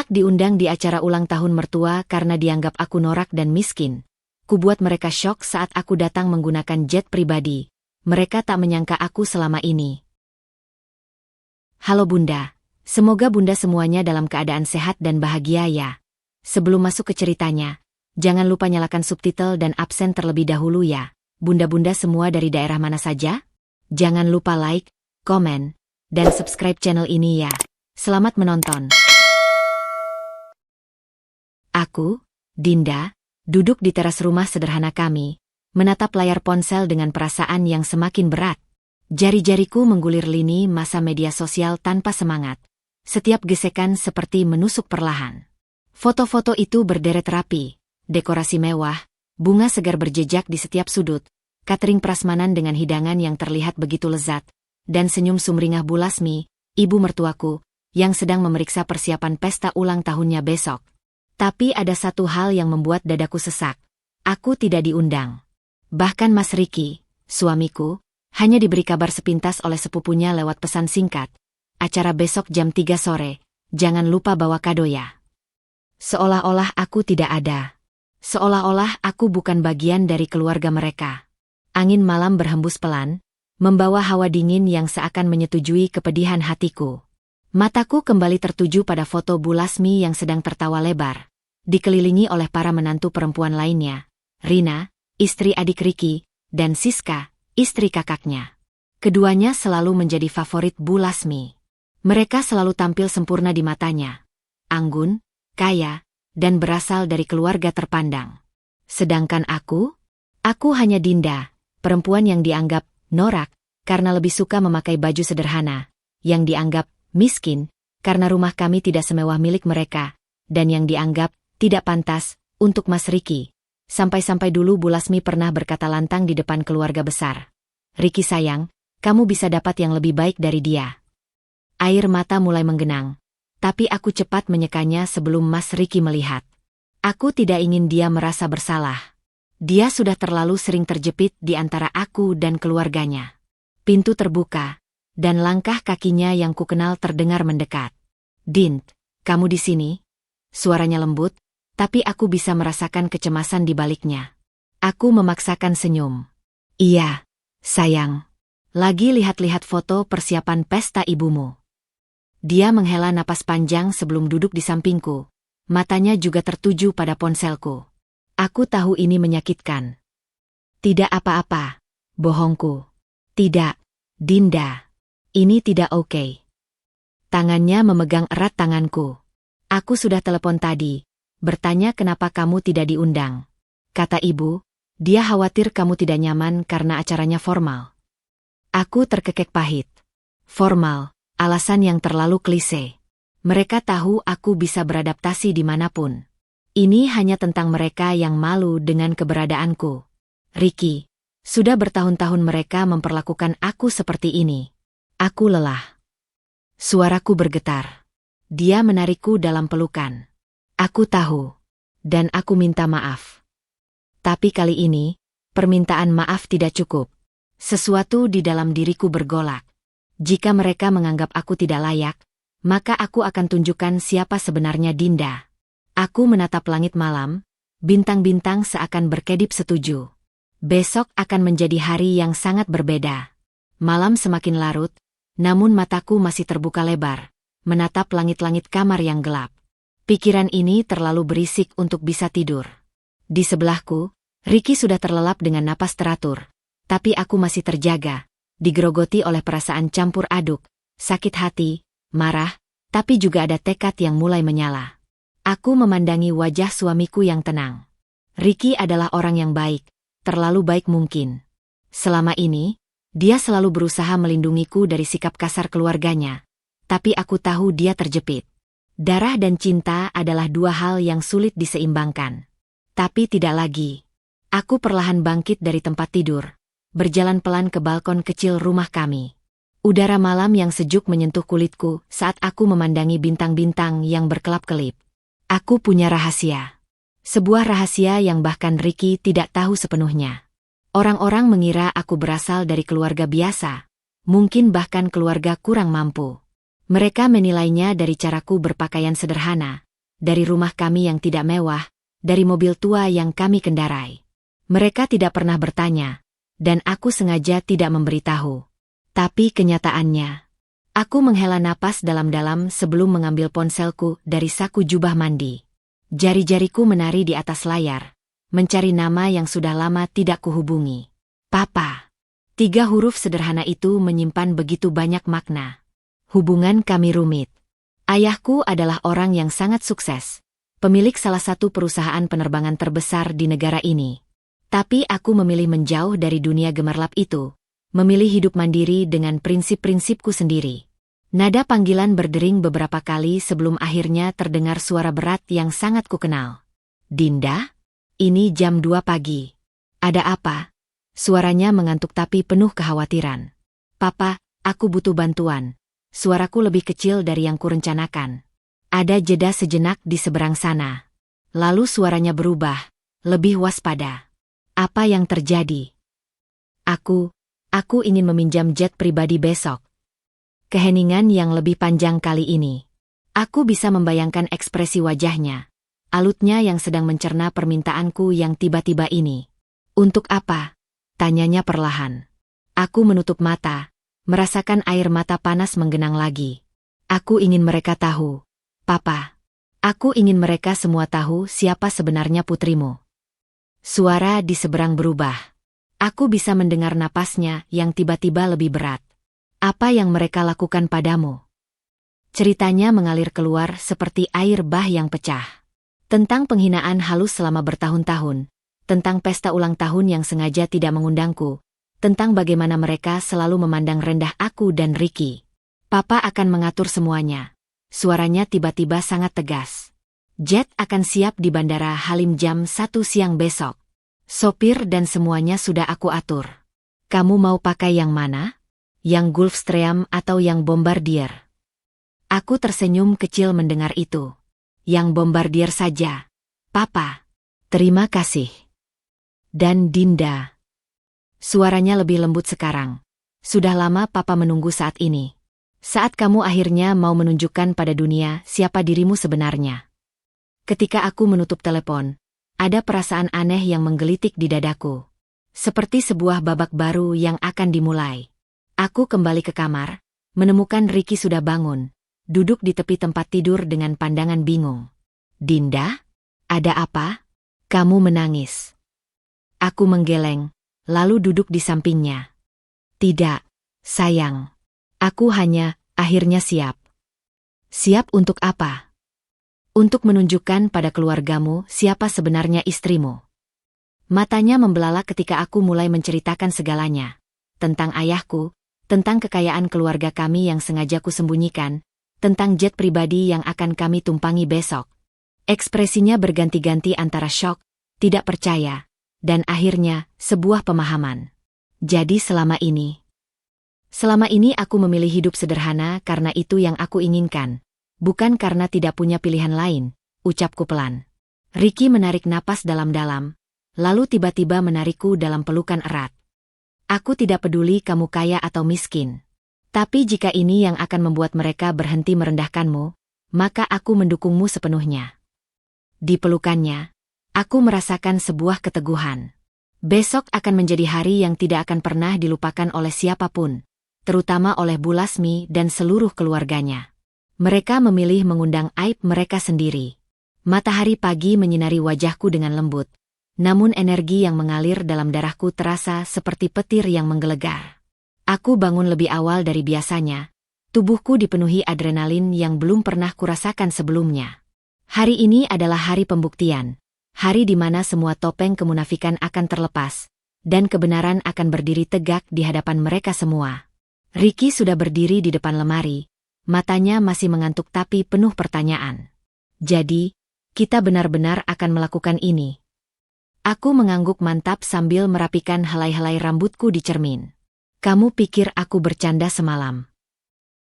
Saat diundang di acara ulang tahun mertua karena dianggap aku norak dan miskin, kubuat mereka syok saat aku datang menggunakan jet pribadi. Mereka tak menyangka aku selama ini. Halo Bunda, semoga Bunda semuanya dalam keadaan sehat dan bahagia ya. Sebelum masuk ke ceritanya, jangan lupa nyalakan subtitle dan absen terlebih dahulu ya. Bunda-bunda semua dari daerah mana saja? Jangan lupa like, komen, dan subscribe channel ini ya. Selamat menonton. Aku, Dinda, duduk di teras rumah sederhana kami, menatap layar ponsel dengan perasaan yang semakin berat. Jari-jariku menggulir lini masa media sosial tanpa semangat. Setiap gesekan seperti menusuk perlahan. Foto-foto itu berderet rapi, dekorasi mewah, bunga segar berjejak di setiap sudut, catering prasmanan dengan hidangan yang terlihat begitu lezat, dan senyum sumringah Bu Lasmi, ibu mertuaku, yang sedang memeriksa persiapan pesta ulang tahunnya besok. Tapi ada satu hal yang membuat dadaku sesak. Aku tidak diundang. Bahkan Mas Riki, suamiku, hanya diberi kabar sepintas oleh sepupunya lewat pesan singkat. Acara besok jam 3 sore, jangan lupa bawa kado ya. Seolah-olah aku tidak ada. Seolah-olah aku bukan bagian dari keluarga mereka. Angin malam berhembus pelan, membawa hawa dingin yang seakan menyetujui kepedihan hatiku. Mataku kembali tertuju pada foto Bu Lasmi yang sedang tertawa lebar, dikelilingi oleh para menantu perempuan lainnya, Rina, istri adik Riki, dan Siska, istri kakaknya. Keduanya selalu menjadi favorit Bu Lasmi. Mereka selalu tampil sempurna di matanya. Anggun, kaya, dan berasal dari keluarga terpandang. Sedangkan aku hanya Dinda, perempuan yang dianggap norak karena lebih suka memakai baju sederhana, yang dianggap miskin karena rumah kami tidak semewah milik mereka, dan yang dianggap tidak pantas untuk Mas Riki. Sampai-sampai dulu Bu Lasmi pernah berkata lantang di depan keluarga besar. Riki sayang, kamu bisa dapat yang lebih baik dari dia. Air mata mulai menggenang, tapi aku cepat menyekanya sebelum Mas Riki melihat. Aku tidak ingin dia merasa bersalah. Dia sudah terlalu sering terjepit di antara aku dan keluarganya. Pintu terbuka, dan langkah kakinya yang kukenal terdengar mendekat. Dint, kamu di sini? Suaranya lembut, tapi aku bisa merasakan kecemasan di baliknya. Aku memaksakan senyum. Iya, sayang. Lagi lihat-lihat foto persiapan pesta ibumu. Dia menghela napas panjang sebelum duduk di sampingku. Matanya juga tertuju pada ponselku. Aku tahu ini menyakitkan. Tidak apa-apa, bohongku. Tidak, Dinda. Ini tidak oke. Tangannya memegang erat tanganku. Aku sudah telepon tadi, bertanya kenapa kamu tidak diundang. Kata ibu, dia khawatir kamu tidak nyaman karena acaranya formal. Aku terkekek pahit. Formal, alasan yang terlalu klise. Mereka tahu aku bisa beradaptasi dimanapun. Ini hanya tentang mereka yang malu dengan keberadaanku. Riki, sudah bertahun-tahun mereka memperlakukan aku seperti ini. Aku lelah. Suaraku bergetar. Dia menarikku dalam pelukan. Aku tahu. Dan aku minta maaf. Tapi kali ini, permintaan maaf tidak cukup. Sesuatu di dalam diriku bergolak. Jika mereka menganggap aku tidak layak, maka aku akan tunjukkan siapa sebenarnya Dinda. Aku menatap langit malam, bintang-bintang seakan berkedip setuju. Besok akan menjadi hari yang sangat berbeda. Malam semakin larut, namun mataku masih terbuka lebar, menatap langit-langit kamar yang gelap. Pikiran ini terlalu berisik untuk bisa tidur. Di sebelahku, Riki sudah terlelap dengan napas teratur, tapi aku masih terjaga, digerogoti oleh perasaan campur aduk, sakit hati, marah, tapi juga ada tekad yang mulai menyala. Aku memandangi wajah suamiku yang tenang. Riki adalah orang yang baik, terlalu baik mungkin. Selama ini, dia selalu berusaha melindungiku dari sikap kasar keluarganya. Tapi aku tahu dia terjepit. Darah dan cinta adalah dua hal yang sulit diseimbangkan. Tapi tidak lagi. Aku perlahan bangkit dari tempat tidur, berjalan pelan ke balkon kecil rumah kami. Udara malam yang sejuk menyentuh kulitku saat aku memandangi bintang-bintang yang berkelap-kelip. Aku punya rahasia. Sebuah rahasia yang bahkan Riki tidak tahu sepenuhnya. Orang-orang mengira aku berasal dari keluarga biasa, mungkin bahkan keluarga kurang mampu. Mereka menilainya dari caraku berpakaian sederhana, dari rumah kami yang tidak mewah, dari mobil tua yang kami kendarai. Mereka tidak pernah bertanya, dan aku sengaja tidak memberitahu. Tapi kenyataannya, aku menghela napas dalam-dalam sebelum mengambil ponselku dari saku jubah mandi. Jari-jariku menari di atas layar, mencari nama yang sudah lama tidak kuhubungi. Papa. 3 huruf sederhana itu menyimpan begitu banyak makna. Hubungan kami rumit. Ayahku adalah orang yang sangat sukses, pemilik salah satu perusahaan penerbangan terbesar di negara ini. Tapi aku memilih menjauh dari dunia gemerlap itu, memilih hidup mandiri dengan prinsip-prinsipku sendiri. Nada panggilan berdering beberapa kali sebelum akhirnya terdengar suara berat yang sangat kukenal. Dinda? Ini jam 2 pagi. Ada apa? Suaranya mengantuk tapi penuh kekhawatiran. Papa, aku butuh bantuan. Suaraku lebih kecil dari yang kurencanakan. Ada jeda sejenak di seberang sana. Lalu suaranya berubah, lebih waspada. Apa yang terjadi? Aku ingin meminjam jet pribadi besok. Keheningan yang lebih panjang kali ini. Aku bisa membayangkan ekspresi wajahnya. Alutnya yang sedang mencerna permintaanku yang tiba-tiba ini. Untuk apa? Tanyanya perlahan. Aku menutup mata, merasakan air mata panas menggenang lagi. Aku ingin mereka tahu. Papa. Aku ingin mereka semua tahu siapa sebenarnya putrimu. Suara di seberang berubah. Aku bisa mendengar napasnya yang tiba-tiba lebih berat. Apa yang mereka lakukan padamu? Ceritanya mengalir keluar seperti air bah yang pecah. Tentang penghinaan halus selama bertahun-tahun. Tentang pesta ulang tahun yang sengaja tidak mengundangku, tentang bagaimana mereka selalu memandang rendah aku dan Ricky. Papa akan mengatur semuanya. Suaranya tiba-tiba sangat tegas. Jet akan siap di Bandara Halim jam 1 siang besok. Sopir dan semuanya sudah aku atur. Kamu mau pakai yang mana? Yang Gulfstream atau yang Bombardier? Aku tersenyum kecil mendengar itu. Yang Bombardier saja. Papa. Terima kasih. Dan Dinda. Suaranya lebih lembut sekarang. Sudah lama Papa menunggu saat ini. Saat kamu akhirnya mau menunjukkan pada dunia siapa dirimu sebenarnya. Ketika aku menutup telepon, ada perasaan aneh yang menggelitik di dadaku. Seperti sebuah babak baru yang akan dimulai. Aku kembali ke kamar, menemukan Ricky sudah bangun, duduk di tepi tempat tidur dengan pandangan bingung. Dinda? Ada apa? Kamu menangis. Aku menggeleng, lalu duduk di sampingnya. Tidak, sayang. Aku akhirnya siap. Siap untuk apa? Untuk menunjukkan pada keluargamu siapa sebenarnya istrimu. Matanya membelalak ketika aku mulai menceritakan segalanya. Tentang ayahku, tentang kekayaan keluarga kami yang sengaja kusembunyikan, tentang jet pribadi yang akan kami tumpangi besok. Ekspresinya berganti-ganti antara syok, tidak percaya, dan akhirnya sebuah pemahaman. Jadi selama ini aku memilih hidup sederhana karena itu yang aku inginkan, bukan karena tidak punya pilihan lain, ucapku pelan. Ricky menarik napas dalam-dalam, lalu tiba-tiba menarikku dalam pelukan erat. Aku tidak peduli kamu kaya atau miskin. Tapi jika ini yang akan membuat mereka berhenti merendahkanmu, maka aku mendukungmu sepenuhnya. Di pelukannya, aku merasakan sebuah keteguhan. Besok akan menjadi hari yang tidak akan pernah dilupakan oleh siapapun, terutama oleh Bu Lasmi dan seluruh keluarganya. Mereka memilih mengundang aib mereka sendiri. Matahari pagi menyinari wajahku dengan lembut, namun energi yang mengalir dalam darahku terasa seperti petir yang menggelegar. Aku bangun lebih awal dari biasanya. Tubuhku dipenuhi adrenalin yang belum pernah kurasakan sebelumnya. Hari ini adalah hari pembuktian. Hari di mana semua topeng kemunafikan akan terlepas, dan kebenaran akan berdiri tegak di hadapan mereka semua. Ricky sudah berdiri di depan lemari, matanya masih mengantuk tapi penuh pertanyaan. Jadi, kita benar-benar akan melakukan ini. Aku mengangguk mantap sambil merapikan helai-helai rambutku di cermin. Kamu pikir aku bercanda semalam?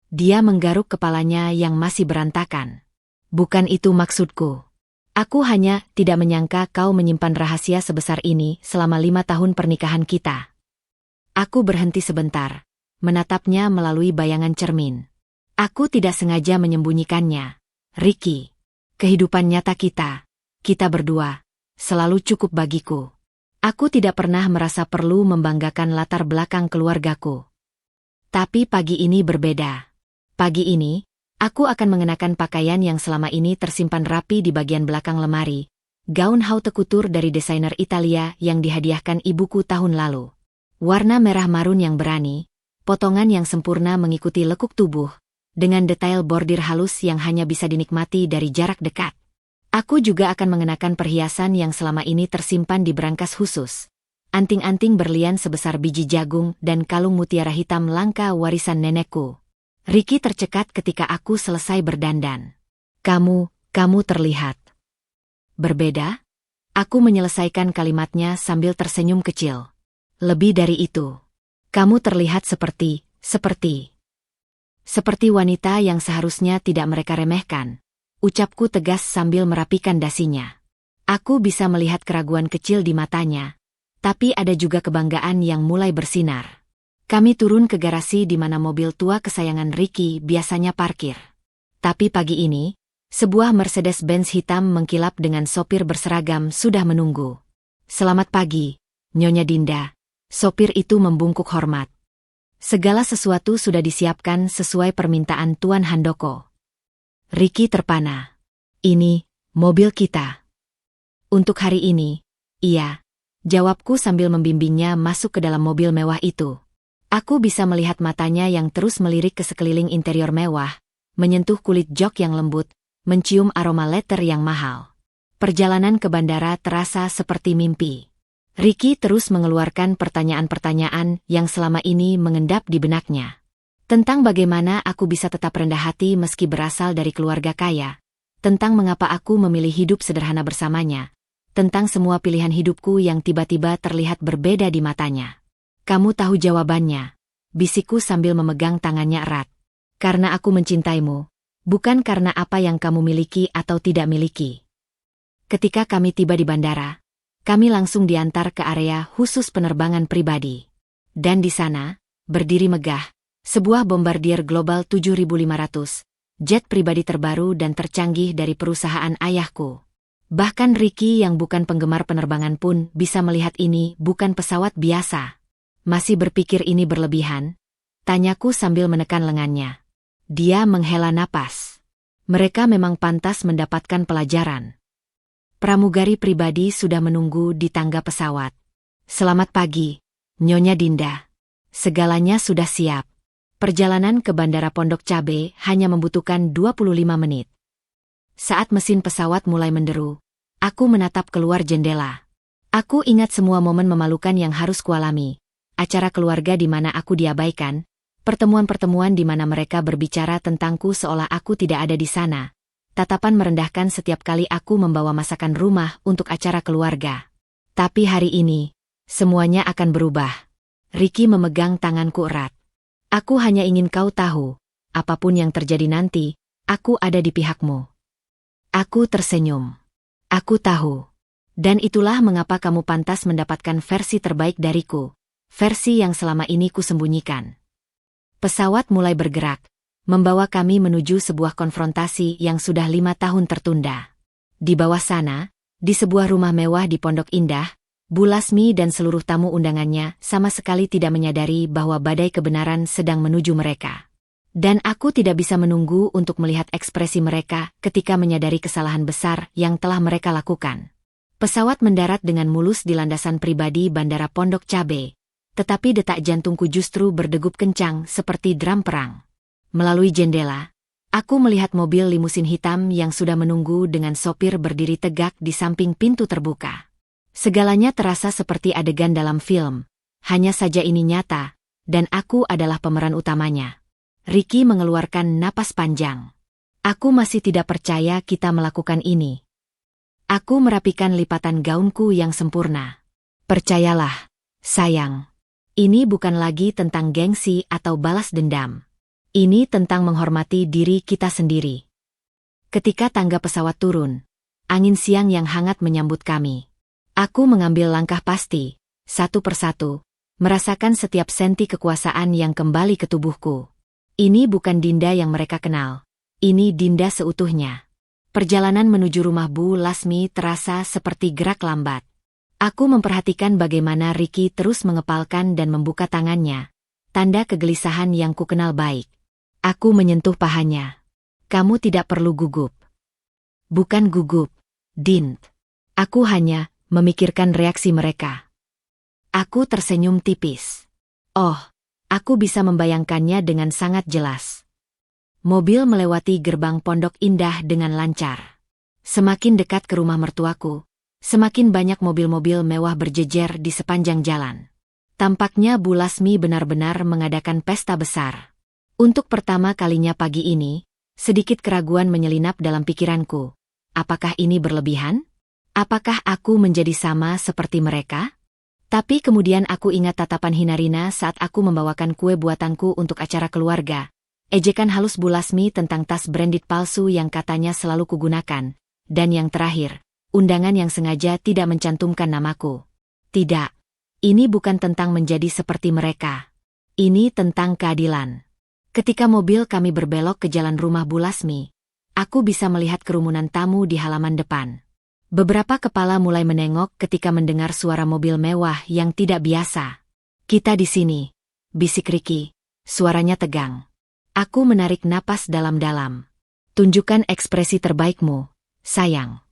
Dia menggaruk kepalanya yang masih berantakan. Bukan itu maksudku. Aku hanya tidak menyangka kau menyimpan rahasia sebesar ini selama 5 tahun pernikahan kita. Aku berhenti sebentar, menatapnya melalui bayangan cermin. Aku tidak sengaja menyembunyikannya, Ricky. Kehidupan nyata kita berdua, selalu cukup bagiku. Aku tidak pernah merasa perlu membanggakan latar belakang keluargaku. Tapi pagi ini berbeda. Pagi ini, aku akan mengenakan pakaian yang selama ini tersimpan rapi di bagian belakang lemari. Gaun haute couture dari desainer Italia yang dihadiahkan ibuku tahun lalu. Warna merah marun yang berani, potongan yang sempurna mengikuti lekuk tubuh, dengan detail bordir halus yang hanya bisa dinikmati dari jarak dekat. Aku juga akan mengenakan perhiasan yang selama ini tersimpan di brankas khusus. Anting-anting berlian sebesar biji jagung dan kalung mutiara hitam langka warisan nenekku. Ricky tercekat ketika aku selesai berdandan. Kamu terlihat berbeda? Aku menyelesaikan kalimatnya sambil tersenyum kecil. Lebih dari itu. Kamu terlihat seperti wanita yang seharusnya tidak mereka remehkan. Ucapku tegas sambil merapikan dasinya. Aku bisa melihat keraguan kecil di matanya, tapi ada juga kebanggaan yang mulai bersinar. Kami turun ke garasi di mana mobil tua kesayangan Ricky biasanya parkir. Tapi pagi ini, sebuah Mercedes-Benz hitam mengkilap dengan sopir berseragam sudah menunggu. Selamat pagi, Nyonya Dinda. Sopir itu membungkuk hormat. Segala sesuatu sudah disiapkan sesuai permintaan Tuan Handoko. Ricky terpana. Ini, mobil kita. Untuk hari ini, iya. Jawabku sambil membimbingnya masuk ke dalam mobil mewah itu. Aku bisa melihat matanya yang terus melirik ke sekeliling interior mewah, menyentuh kulit jok yang lembut, mencium aroma leather yang mahal. Perjalanan ke bandara terasa seperti mimpi. Ricky terus mengeluarkan pertanyaan-pertanyaan yang selama ini mengendap di benaknya. Tentang bagaimana aku bisa tetap rendah hati meski berasal dari keluarga kaya. Tentang mengapa aku memilih hidup sederhana bersamanya. Tentang semua pilihan hidupku yang tiba-tiba terlihat berbeda di matanya. Kamu tahu jawabannya, bisikku sambil memegang tangannya erat. Karena aku mencintaimu, bukan karena apa yang kamu miliki atau tidak miliki. Ketika kami tiba di bandara, kami langsung diantar ke area khusus penerbangan pribadi. Dan di sana, berdiri megah, sebuah Bombardier Global 7500, jet pribadi terbaru dan tercanggih dari perusahaan ayahku. Bahkan Ricky yang bukan penggemar penerbangan pun bisa melihat ini bukan pesawat biasa. Masih berpikir ini berlebihan? Tanyaku sambil menekan lengannya. Dia menghela napas. Mereka memang pantas mendapatkan pelajaran. Pramugari pribadi sudah menunggu di tangga pesawat. Selamat pagi, Nyonya Dinda. Segalanya sudah siap. Perjalanan ke Bandara Pondok Cabe hanya membutuhkan 25 menit. Saat mesin pesawat mulai menderu, aku menatap keluar jendela. Aku ingat semua momen memalukan yang harus kualami. Acara keluarga di mana aku diabaikan, pertemuan-pertemuan di mana mereka berbicara tentangku seolah aku tidak ada di sana. Tatapan merendahkan setiap kali aku membawa masakan rumah untuk acara keluarga. Tapi hari ini, semuanya akan berubah. Ricky memegang tanganku erat. Aku hanya ingin kau tahu, apapun yang terjadi nanti, aku ada di pihakmu. Aku tersenyum. Aku tahu. Dan itulah mengapa kamu pantas mendapatkan versi terbaik dariku, versi yang selama ini kusembunyikan. Pesawat mulai bergerak, membawa kami menuju sebuah konfrontasi yang sudah 5 tahun tertunda. Di bawah sana, di sebuah rumah mewah di Pondok Indah, Bu Lasmi dan seluruh tamu undangannya sama sekali tidak menyadari bahwa badai kebenaran sedang menuju mereka. Dan aku tidak bisa menunggu untuk melihat ekspresi mereka ketika menyadari kesalahan besar yang telah mereka lakukan. Pesawat mendarat dengan mulus di landasan pribadi Bandara Pondok Cabe, tetapi detak jantungku justru berdegup kencang seperti drum perang. Melalui jendela, aku melihat mobil limusin hitam yang sudah menunggu dengan sopir berdiri tegak di samping pintu terbuka. Segalanya terasa seperti adegan dalam film, hanya saja ini nyata, dan aku adalah pemeran utamanya. Ricky mengeluarkan napas panjang. Aku masih tidak percaya kita melakukan ini. Aku merapikan lipatan gaunku yang sempurna. Percayalah, sayang. Ini bukan lagi tentang gengsi atau balas dendam. Ini tentang menghormati diri kita sendiri. Ketika tangga pesawat turun, angin siang yang hangat menyambut kami. Aku mengambil langkah pasti, satu persatu, merasakan setiap senti kekuasaan yang kembali ke tubuhku. Ini bukan Dinda yang mereka kenal. Ini Dinda seutuhnya. Perjalanan menuju rumah Bu Lasmi terasa seperti gerak lambat. Aku memperhatikan bagaimana Ricky terus mengepalkan dan membuka tangannya, tanda kegelisahan yang kukenal baik. Aku menyentuh pahanya. Kamu tidak perlu gugup. Bukan gugup, Din. Aku hanya memikirkan reaksi mereka. Aku tersenyum tipis. Oh, aku bisa membayangkannya dengan sangat jelas. Mobil melewati gerbang Pondok Indah dengan lancar. Semakin dekat ke rumah mertuaku, semakin banyak mobil-mobil mewah berjejer di sepanjang jalan. Tampaknya Bu Lasmi benar-benar mengadakan pesta besar. Untuk pertama kalinya pagi ini, sedikit keraguan menyelinap dalam pikiranku. Apakah ini berlebihan? Apakah aku menjadi sama seperti mereka? Tapi kemudian aku ingat tatapan Hinarina saat aku membawakan kue buatanku untuk acara keluarga. Ejekan halus Bu Lasmi tentang tas branded palsu yang katanya selalu kugunakan. Dan yang terakhir, undangan yang sengaja tidak mencantumkan namaku. Tidak, ini bukan tentang menjadi seperti mereka. Ini tentang keadilan. Ketika mobil kami berbelok ke jalan rumah Bu Lasmi, aku bisa melihat kerumunan tamu di halaman depan. Beberapa kepala mulai menengok ketika mendengar suara mobil mewah yang tidak biasa. Kita di sini, bisik Ricky, suaranya tegang. Aku menarik napas dalam-dalam. Tunjukkan ekspresi terbaikmu, sayang.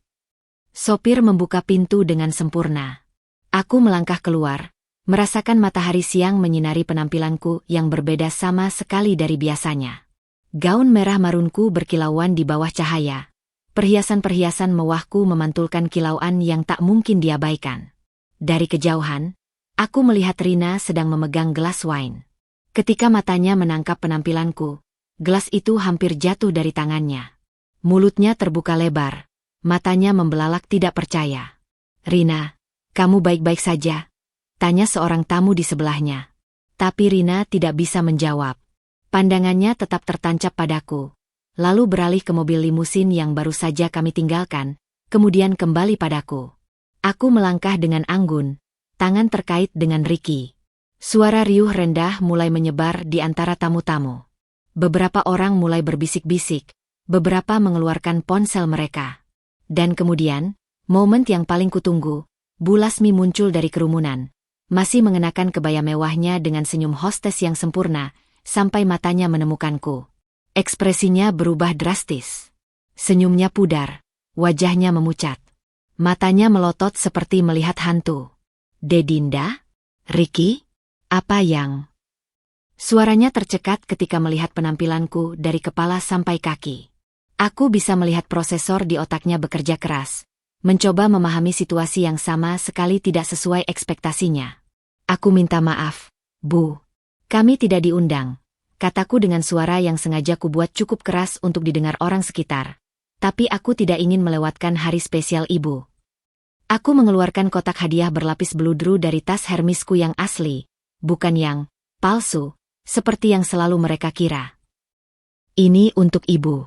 Sopir membuka pintu dengan sempurna. Aku melangkah keluar, merasakan matahari siang menyinari penampilanku yang berbeda sama sekali dari biasanya. Gaun merah marunku berkilauan di bawah cahaya. Perhiasan-perhiasan mewahku memantulkan kilauan yang tak mungkin diabaikan. Dari kejauhan, aku melihat Rina sedang memegang gelas wine. Ketika matanya menangkap penampilanku, gelas itu hampir jatuh dari tangannya. Mulutnya terbuka lebar, matanya membelalak tidak percaya. Rina, kamu baik-baik saja? Tanya seorang tamu di sebelahnya. Tapi Rina tidak bisa menjawab. Pandangannya tetap tertancap padaku. Lalu beralih ke mobil limusin yang baru saja kami tinggalkan, kemudian kembali padaku. Aku melangkah dengan anggun, tangan terkait dengan Ricky. Suara riuh rendah mulai menyebar di antara tamu-tamu. Beberapa orang mulai berbisik-bisik, beberapa mengeluarkan ponsel mereka. Dan kemudian, momen yang paling kutunggu, Bu Lasmi muncul dari kerumunan, masih mengenakan kebaya mewahnya dengan senyum hostes yang sempurna, sampai matanya menemukanku. Ekspresinya berubah drastis. Senyumnya pudar, wajahnya memucat. Matanya melotot seperti melihat hantu. Dedinda? Ricky? Apa yang? Suaranya tercekat ketika melihat penampilanku dari kepala sampai kaki. Aku bisa melihat prosesor di otaknya bekerja keras, mencoba memahami situasi yang sama sekali tidak sesuai ekspektasinya. Aku minta maaf, Bu. Kami tidak diundang, kataku dengan suara yang sengaja kubuat cukup keras untuk didengar orang sekitar. Tapi aku tidak ingin melewatkan hari spesial Ibu. Aku mengeluarkan kotak hadiah berlapis beludru dari tas Hermisku yang asli, bukan yang palsu, seperti yang selalu mereka kira. Ini untuk Ibu.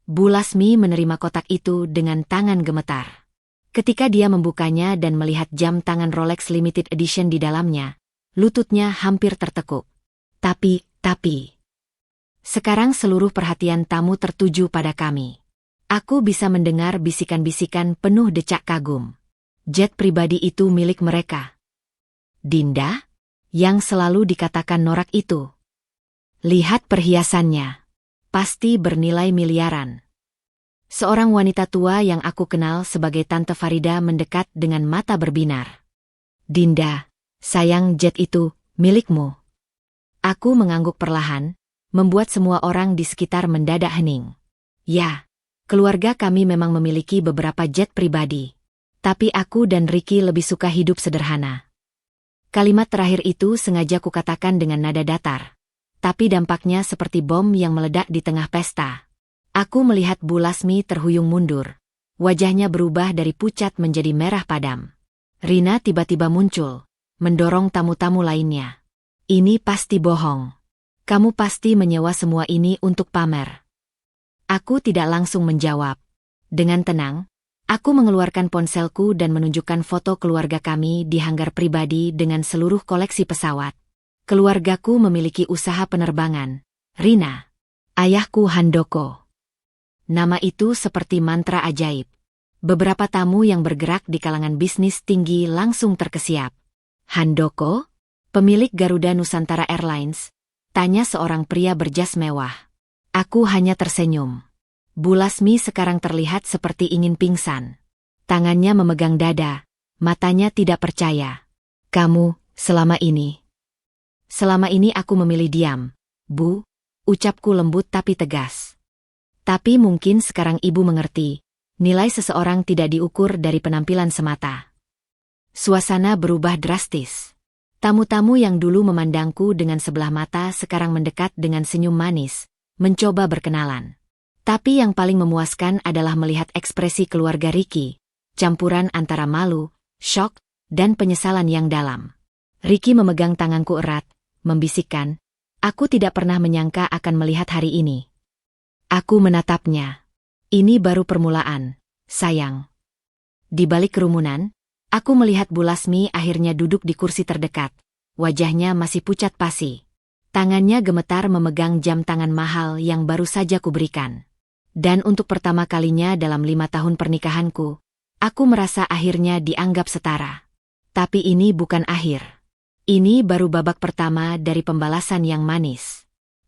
Bu Lasmi menerima kotak itu dengan tangan gemetar. Ketika dia membukanya dan melihat jam tangan Rolex Limited Edition di dalamnya, lututnya hampir tertekuk. Tapi, sekarang seluruh perhatian tamu tertuju pada kami. Aku bisa mendengar bisikan-bisikan penuh decak kagum. Jet pribadi itu milik mereka. Dinda? Yang selalu dikatakan norak itu. Lihat perhiasannya. Pasti bernilai miliaran. Seorang wanita tua yang aku kenal sebagai Tante Farida mendekat dengan mata berbinar. Dinda, sayang jet itu, milikmu. Aku mengangguk perlahan, membuat semua orang di sekitar mendadak hening. Ya, keluarga kami memang memiliki beberapa jet pribadi. Tapi aku dan Ricky lebih suka hidup sederhana. Kalimat terakhir itu sengaja kukatakan dengan nada datar. Tapi dampaknya seperti bom yang meledak di tengah pesta. Aku melihat Bu Lasmi terhuyung mundur. Wajahnya berubah dari pucat menjadi merah padam. Rina tiba-tiba muncul, mendorong tamu-tamu lainnya. Ini pasti bohong. Kamu pasti menyewa semua ini untuk pamer. Aku tidak langsung menjawab. Dengan tenang, aku mengeluarkan ponselku dan menunjukkan foto keluarga kami di hanggar pribadi dengan seluruh koleksi pesawat. Keluargaku memiliki usaha penerbangan. Rina. Ayahku Handoko. Nama itu seperti mantra ajaib. Beberapa tamu yang bergerak di kalangan bisnis tinggi langsung terkesiap. Handoko, pemilik Garuda Nusantara Airlines, tanya seorang pria berjas mewah. Aku hanya tersenyum. Bu Lasmi sekarang terlihat seperti ingin pingsan. Tangannya memegang dada, matanya tidak percaya. Kamu, selama ini aku memilih diam, Bu, ucapku lembut tapi tegas. Tapi mungkin sekarang ibu mengerti, nilai seseorang tidak diukur dari penampilan semata. Suasana berubah drastis. Tamu-tamu yang dulu memandangku dengan sebelah mata sekarang mendekat dengan senyum manis, mencoba berkenalan. Tapi yang paling memuaskan adalah melihat ekspresi keluarga Ricky, campuran antara malu, syok, dan penyesalan yang dalam. Ricky memegang tanganku erat, membisikkan, aku tidak pernah menyangka akan melihat hari ini. Aku menatapnya. Ini baru permulaan, sayang. Di balik kerumunan, aku melihat Bu Lasmi akhirnya duduk di kursi terdekat. Wajahnya masih pucat pasi. Tangannya gemetar memegang jam tangan mahal yang baru saja kuberikan. Dan untuk pertama kalinya dalam 5 tahun pernikahanku, aku merasa akhirnya dianggap setara. Tapi ini bukan akhir. Ini baru babak pertama dari pembalasan yang manis.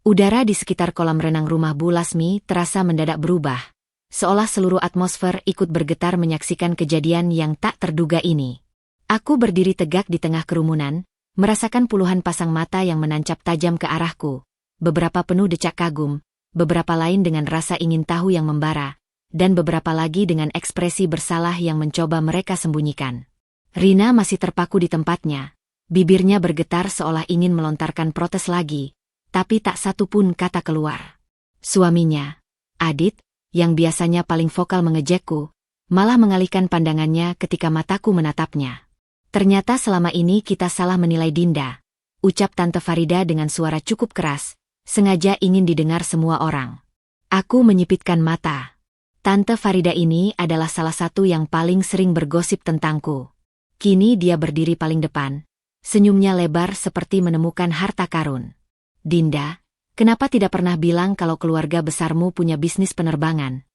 Udara di sekitar kolam renang rumah Bu Lasmi terasa mendadak berubah, seolah seluruh atmosfer ikut bergetar menyaksikan kejadian yang tak terduga ini. Aku berdiri tegak di tengah kerumunan, merasakan puluhan pasang mata yang menancap tajam ke arahku, beberapa penuh decak kagum, beberapa lain dengan rasa ingin tahu yang membara, dan beberapa lagi dengan ekspresi bersalah yang mencoba mereka sembunyikan. Rina masih terpaku di tempatnya, bibirnya bergetar seolah ingin melontarkan protes lagi, tapi tak satu pun kata keluar. Suaminya, Adit, yang biasanya paling vokal mengejekku, malah mengalihkan pandangannya ketika mataku menatapnya. Ternyata selama ini kita salah menilai Dinda, ucap Tante Farida dengan suara cukup keras, sengaja ingin didengar semua orang. Aku menyipitkan mata. Tante Farida ini adalah salah satu yang paling sering bergosip tentangku. Kini dia berdiri paling depan, senyumnya lebar seperti menemukan harta karun. Dinda, kenapa tidak pernah bilang kalau keluarga besarmu punya bisnis penerbangan?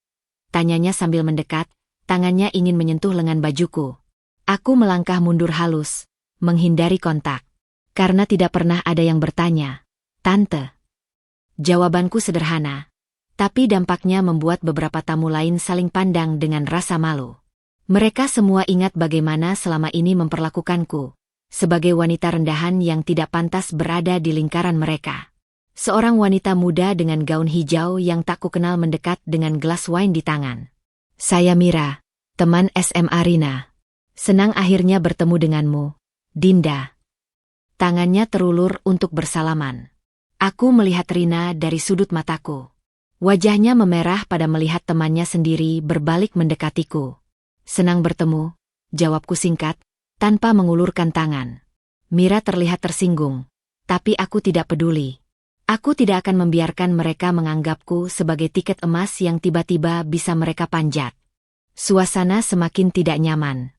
Tanyanya sambil mendekat, tangannya ingin menyentuh lengan bajuku. Aku melangkah mundur halus, menghindari kontak. Karena tidak pernah ada yang bertanya. Tante. Jawabanku sederhana, tapi dampaknya membuat beberapa tamu lain saling pandang dengan rasa malu. Mereka semua ingat bagaimana selama ini memperlakukanku, sebagai wanita rendahan yang tidak pantas berada di lingkaran mereka. Seorang wanita muda dengan gaun hijau yang tak kukenal mendekat dengan gelas wine di tangan. Saya Mira, teman SMA Rina. Senang akhirnya bertemu denganmu, Dinda. Tangannya terulur untuk bersalaman. Aku melihat Rina dari sudut mataku. Wajahnya memerah pada melihat temannya sendiri berbalik mendekatiku. Senang bertemu, jawabku singkat, tanpa mengulurkan tangan. Mira terlihat tersinggung, tapi aku tidak peduli. Aku tidak akan membiarkan mereka menganggapku sebagai tiket emas yang tiba-tiba bisa mereka panjat. Suasana semakin tidak nyaman.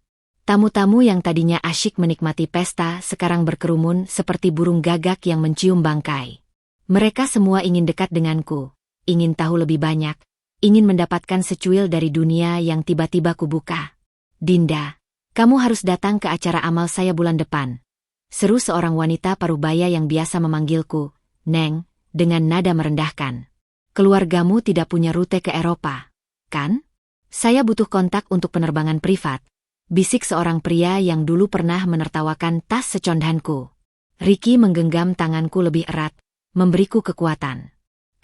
Tamu-tamu yang tadinya asyik menikmati pesta sekarang berkerumun seperti burung gagak yang mencium bangkai. Mereka semua ingin dekat denganku, ingin tahu lebih banyak, ingin mendapatkan secuil dari dunia yang tiba-tiba kubuka. Dinda, kamu harus datang ke acara amal saya bulan depan. Seru seorang wanita parubaya yang biasa memanggilku, Neng, dengan nada merendahkan. Keluargamu tidak punya rute ke Eropa, kan? Saya butuh kontak untuk penerbangan privat, bisik seorang pria yang dulu pernah menertawakan tas secondhanku. Ricky menggenggam tanganku lebih erat, memberiku kekuatan.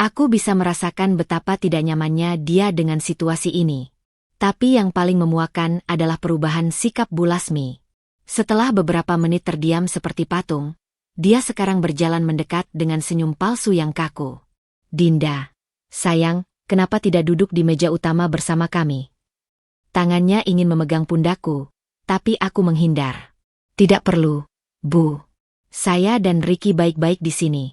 Aku bisa merasakan betapa tidak nyamannya dia dengan situasi ini. Tapi yang paling memuakkan adalah perubahan sikap Bu Lasmi. Setelah beberapa menit terdiam seperti patung, dia sekarang berjalan mendekat dengan senyum palsu yang kaku. Dinda, sayang, kenapa tidak duduk di meja utama bersama kami? Tangannya ingin memegang pundakku, tapi aku menghindar. Tidak perlu, Bu. Saya dan Ricky baik-baik di sini.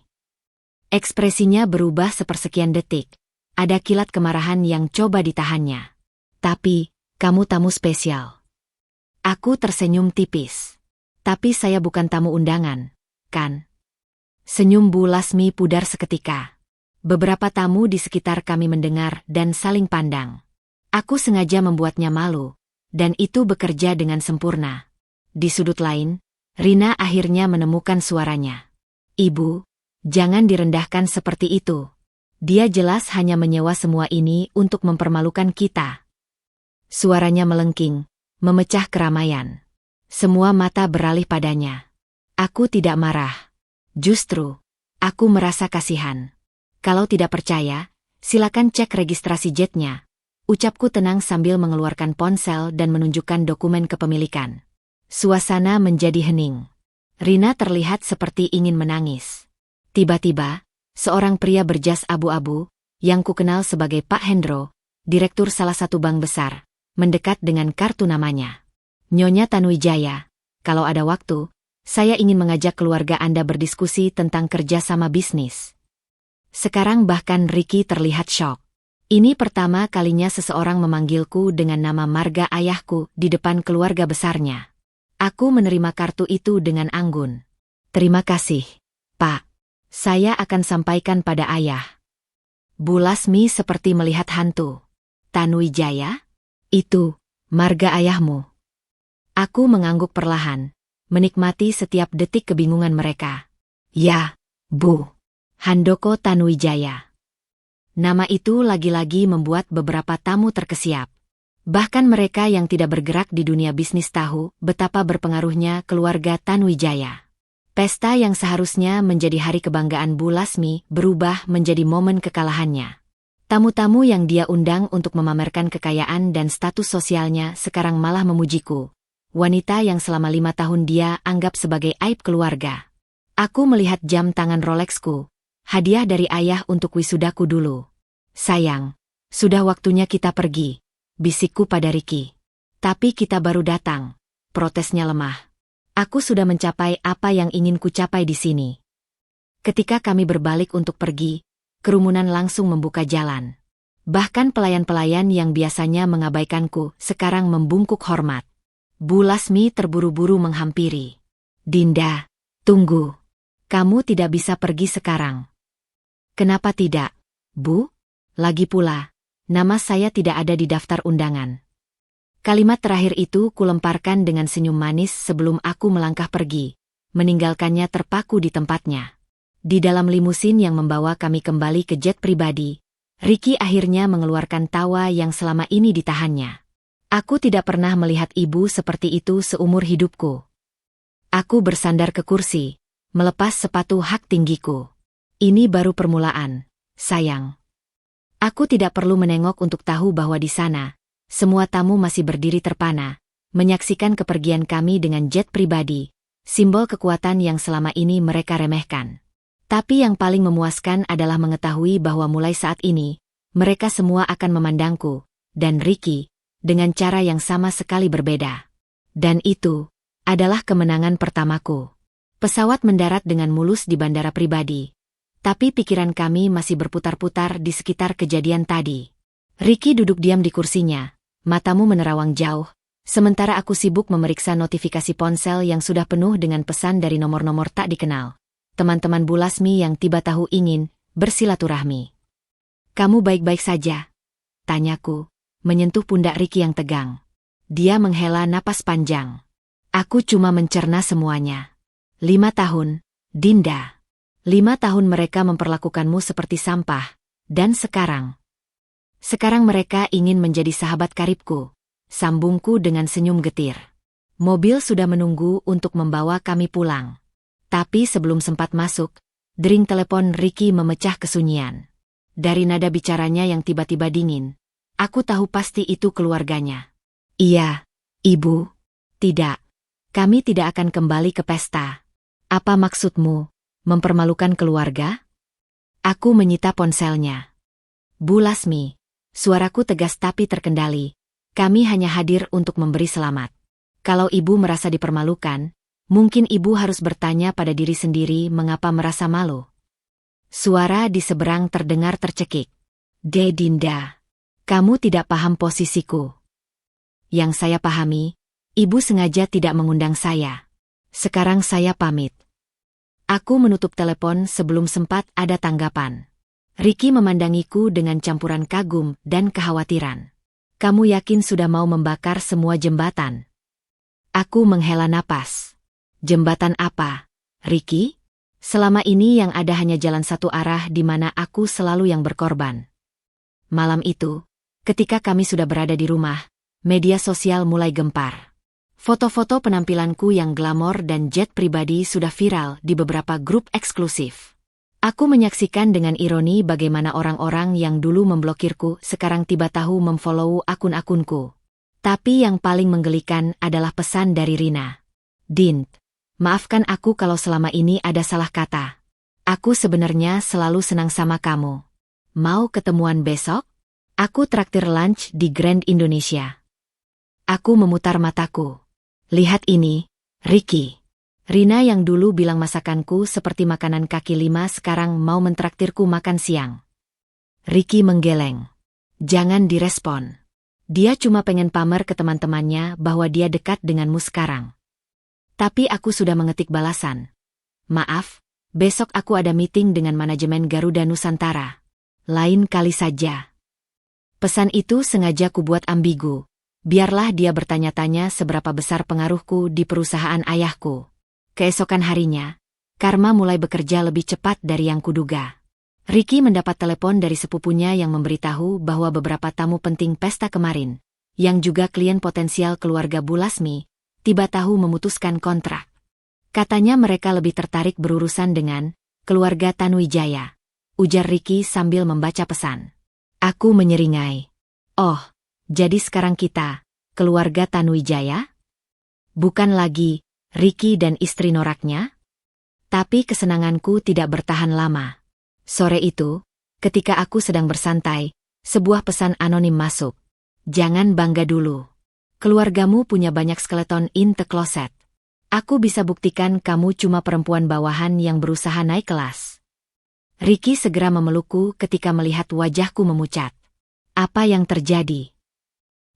Ekspresinya berubah sepersekian detik. Ada kilat kemarahan yang coba ditahannya. Tapi, kamu tamu spesial. Aku tersenyum tipis. Tapi saya bukan tamu undangan, kan? Senyum Bu Lasmi pudar seketika. Beberapa tamu di sekitar kami mendengar dan saling pandang. Aku sengaja membuatnya malu, dan itu bekerja dengan sempurna. Di sudut lain, Rina akhirnya menemukan suaranya. Ibu, jangan direndahkan seperti itu. Dia jelas hanya menyewa semua ini untuk mempermalukan kita. Suaranya melengking, memecah keramaian. Semua mata beralih padanya. Aku tidak marah. Justru, aku merasa kasihan. Kalau tidak percaya, silakan cek registrasi jetnya. Ucapku tenang sambil mengeluarkan ponsel dan menunjukkan dokumen kepemilikan. Suasana menjadi hening. Rina terlihat seperti ingin menangis. Tiba-tiba, seorang pria berjas abu-abu, yang kukenal sebagai Pak Hendro, direktur salah satu bank besar, mendekat dengan kartu namanya. Nyonya Tanuwijaya, kalau ada waktu, saya ingin mengajak keluarga Anda berdiskusi tentang kerjasama bisnis. Sekarang bahkan Ricky terlihat syok. Ini pertama kalinya seseorang memanggilku dengan nama marga ayahku di depan keluarga besarnya. Aku menerima kartu itu dengan anggun. Terima kasih, Pak. Saya akan sampaikan pada ayah. Bu Lasmi seperti melihat hantu. Tanuwijaya? Itu, marga ayahmu. Aku mengangguk perlahan, menikmati setiap detik kebingungan mereka. Ya, Bu. Handoko Tanuwijaya. Nama itu lagi-lagi membuat beberapa tamu terkesiap. Bahkan mereka yang tidak bergerak di dunia bisnis tahu betapa berpengaruhnya keluarga Tanuwijaya. Pesta yang seharusnya menjadi hari kebanggaan Bu Lasmi berubah menjadi momen kekalahannya. Tamu-tamu yang dia undang untuk memamerkan kekayaan dan status sosialnya sekarang malah memujiku. Wanita yang selama 5 tahun dia anggap sebagai aib keluarga. Aku melihat jam tangan Rolexku, hadiah dari ayah untuk wisudaku dulu. Sayang, sudah waktunya kita pergi. Bisikku pada Ricky. Tapi kita baru datang. Protesnya lemah. Aku sudah mencapai apa yang ingin ku capai di sini. Ketika kami berbalik untuk pergi, kerumunan langsung membuka jalan. Bahkan pelayan-pelayan yang biasanya mengabaikanku sekarang membungkuk hormat. Bu Lasmi terburu-buru menghampiri. Dinda, tunggu. Kamu tidak bisa pergi sekarang. Kenapa tidak, Bu? Lagi pula, nama saya tidak ada di daftar undangan. Kalimat terakhir itu kulemparkan dengan senyum manis sebelum aku melangkah pergi, meninggalkannya terpaku di tempatnya. Di dalam limusin yang membawa kami kembali ke jet pribadi, Ricky akhirnya mengeluarkan tawa yang selama ini ditahannya. Aku tidak pernah melihat ibu seperti itu seumur hidupku. Aku bersandar ke kursi, melepas sepatu hak tinggiku. Ini baru permulaan, sayang. Aku tidak perlu menengok untuk tahu bahwa di sana, semua tamu masih berdiri terpana, menyaksikan kepergian kami dengan jet pribadi, simbol kekuatan yang selama ini mereka remehkan. Tapi yang paling memuaskan adalah mengetahui bahwa mulai saat ini, mereka semua akan memandangku, dan Ricky, dengan cara yang sama sekali berbeda. Dan itu adalah kemenangan pertamaku. Pesawat mendarat dengan mulus di bandara pribadi. Tapi pikiran kami masih berputar-putar di sekitar kejadian tadi. Ricky duduk diam di kursinya, matamu menerawang jauh, sementara aku sibuk memeriksa notifikasi ponsel yang sudah penuh dengan pesan dari nomor-nomor tak dikenal. Teman-teman Bu Lasmi yang tiba tahu ingin bersilaturahmi. Kamu baik-baik saja? Tanyaku, menyentuh pundak Ricky yang tegang. Dia menghela napas panjang. Aku cuma mencerna semuanya. 5 tahun, Dinda. 5 tahun mereka memperlakukanmu seperti sampah, dan sekarang mereka ingin menjadi sahabat karibku, sambungku dengan senyum getir. Mobil sudah menunggu untuk membawa kami pulang. Tapi sebelum sempat masuk, dering telepon Ricky memecah kesunyian. Dari nada bicaranya yang tiba-tiba dingin, aku tahu pasti itu keluarganya. Iya, Ibu. Tidak, kami tidak akan kembali ke pesta. Apa maksudmu? Mempermalukan keluarga? Aku menyita ponselnya. Bu Lasmi, suaraku tegas tapi terkendali. Kami hanya hadir untuk memberi selamat. Kalau ibu merasa dipermalukan, mungkin ibu harus bertanya pada diri sendiri mengapa merasa malu. Suara di seberang terdengar tercekik. Dinda, kamu tidak paham posisiku. Yang saya pahami, ibu sengaja tidak mengundang saya. Sekarang saya pamit. Aku menutup telepon sebelum sempat ada tanggapan. Ricky memandangiku dengan campuran kagum dan kekhawatiran. Kamu yakin sudah mau membakar semua jembatan? Aku menghela napas. Jembatan apa, Ricky? Selama ini yang ada hanya jalan satu arah di mana aku selalu yang berkorban. Malam itu, ketika kami sudah berada di rumah, media sosial mulai gempar. Foto-foto penampilanku yang glamor dan jet pribadi sudah viral di beberapa grup eksklusif. Aku menyaksikan dengan ironi bagaimana orang-orang yang dulu memblokirku sekarang tiba tahu memfollow akun-akunku. Tapi yang paling menggelikan adalah pesan dari Rina. Dint, maafkan aku kalau selama ini ada salah kata. Aku sebenarnya selalu senang sama kamu. Mau ketemuan besok? Aku traktir lunch di Grand Indonesia. Aku memutar mataku. Lihat ini, Ricky. Rina yang dulu bilang masakanku seperti makanan kaki lima sekarang mau mentraktirku makan siang. Ricky menggeleng. Jangan direspon. Dia cuma pengen pamer ke teman-temannya bahwa dia dekat denganmu sekarang. Tapi aku sudah mengetik balasan. Maaf, besok aku ada meeting dengan manajemen Garuda Nusantara. Lain kali saja. Pesan itu sengaja kubuat ambigu. Biarlah dia bertanya-tanya seberapa besar pengaruhku di perusahaan ayahku. Keesokan harinya, Karma mulai bekerja lebih cepat dari yang kuduga. Ricky mendapat telepon dari sepupunya yang memberitahu bahwa beberapa tamu penting pesta kemarin, yang juga klien potensial keluarga Bu Lasmi, tiba tahu memutuskan kontrak. Katanya mereka lebih tertarik berurusan dengan keluarga Tanuwijaya, ujar Ricky sambil membaca pesan. Aku menyeringai. Oh, jadi sekarang kita, keluarga Tanuwijaya? Bukan lagi Ricky dan istri noraknya? Tapi kesenanganku tidak bertahan lama. Sore itu, ketika aku sedang bersantai, sebuah pesan anonim masuk. Jangan bangga dulu. Keluargamu punya banyak skeleton in the closet. Aku bisa buktikan kamu cuma perempuan bawahan yang berusaha naik kelas. Ricky segera memelukku ketika melihat wajahku memucat. Apa yang terjadi?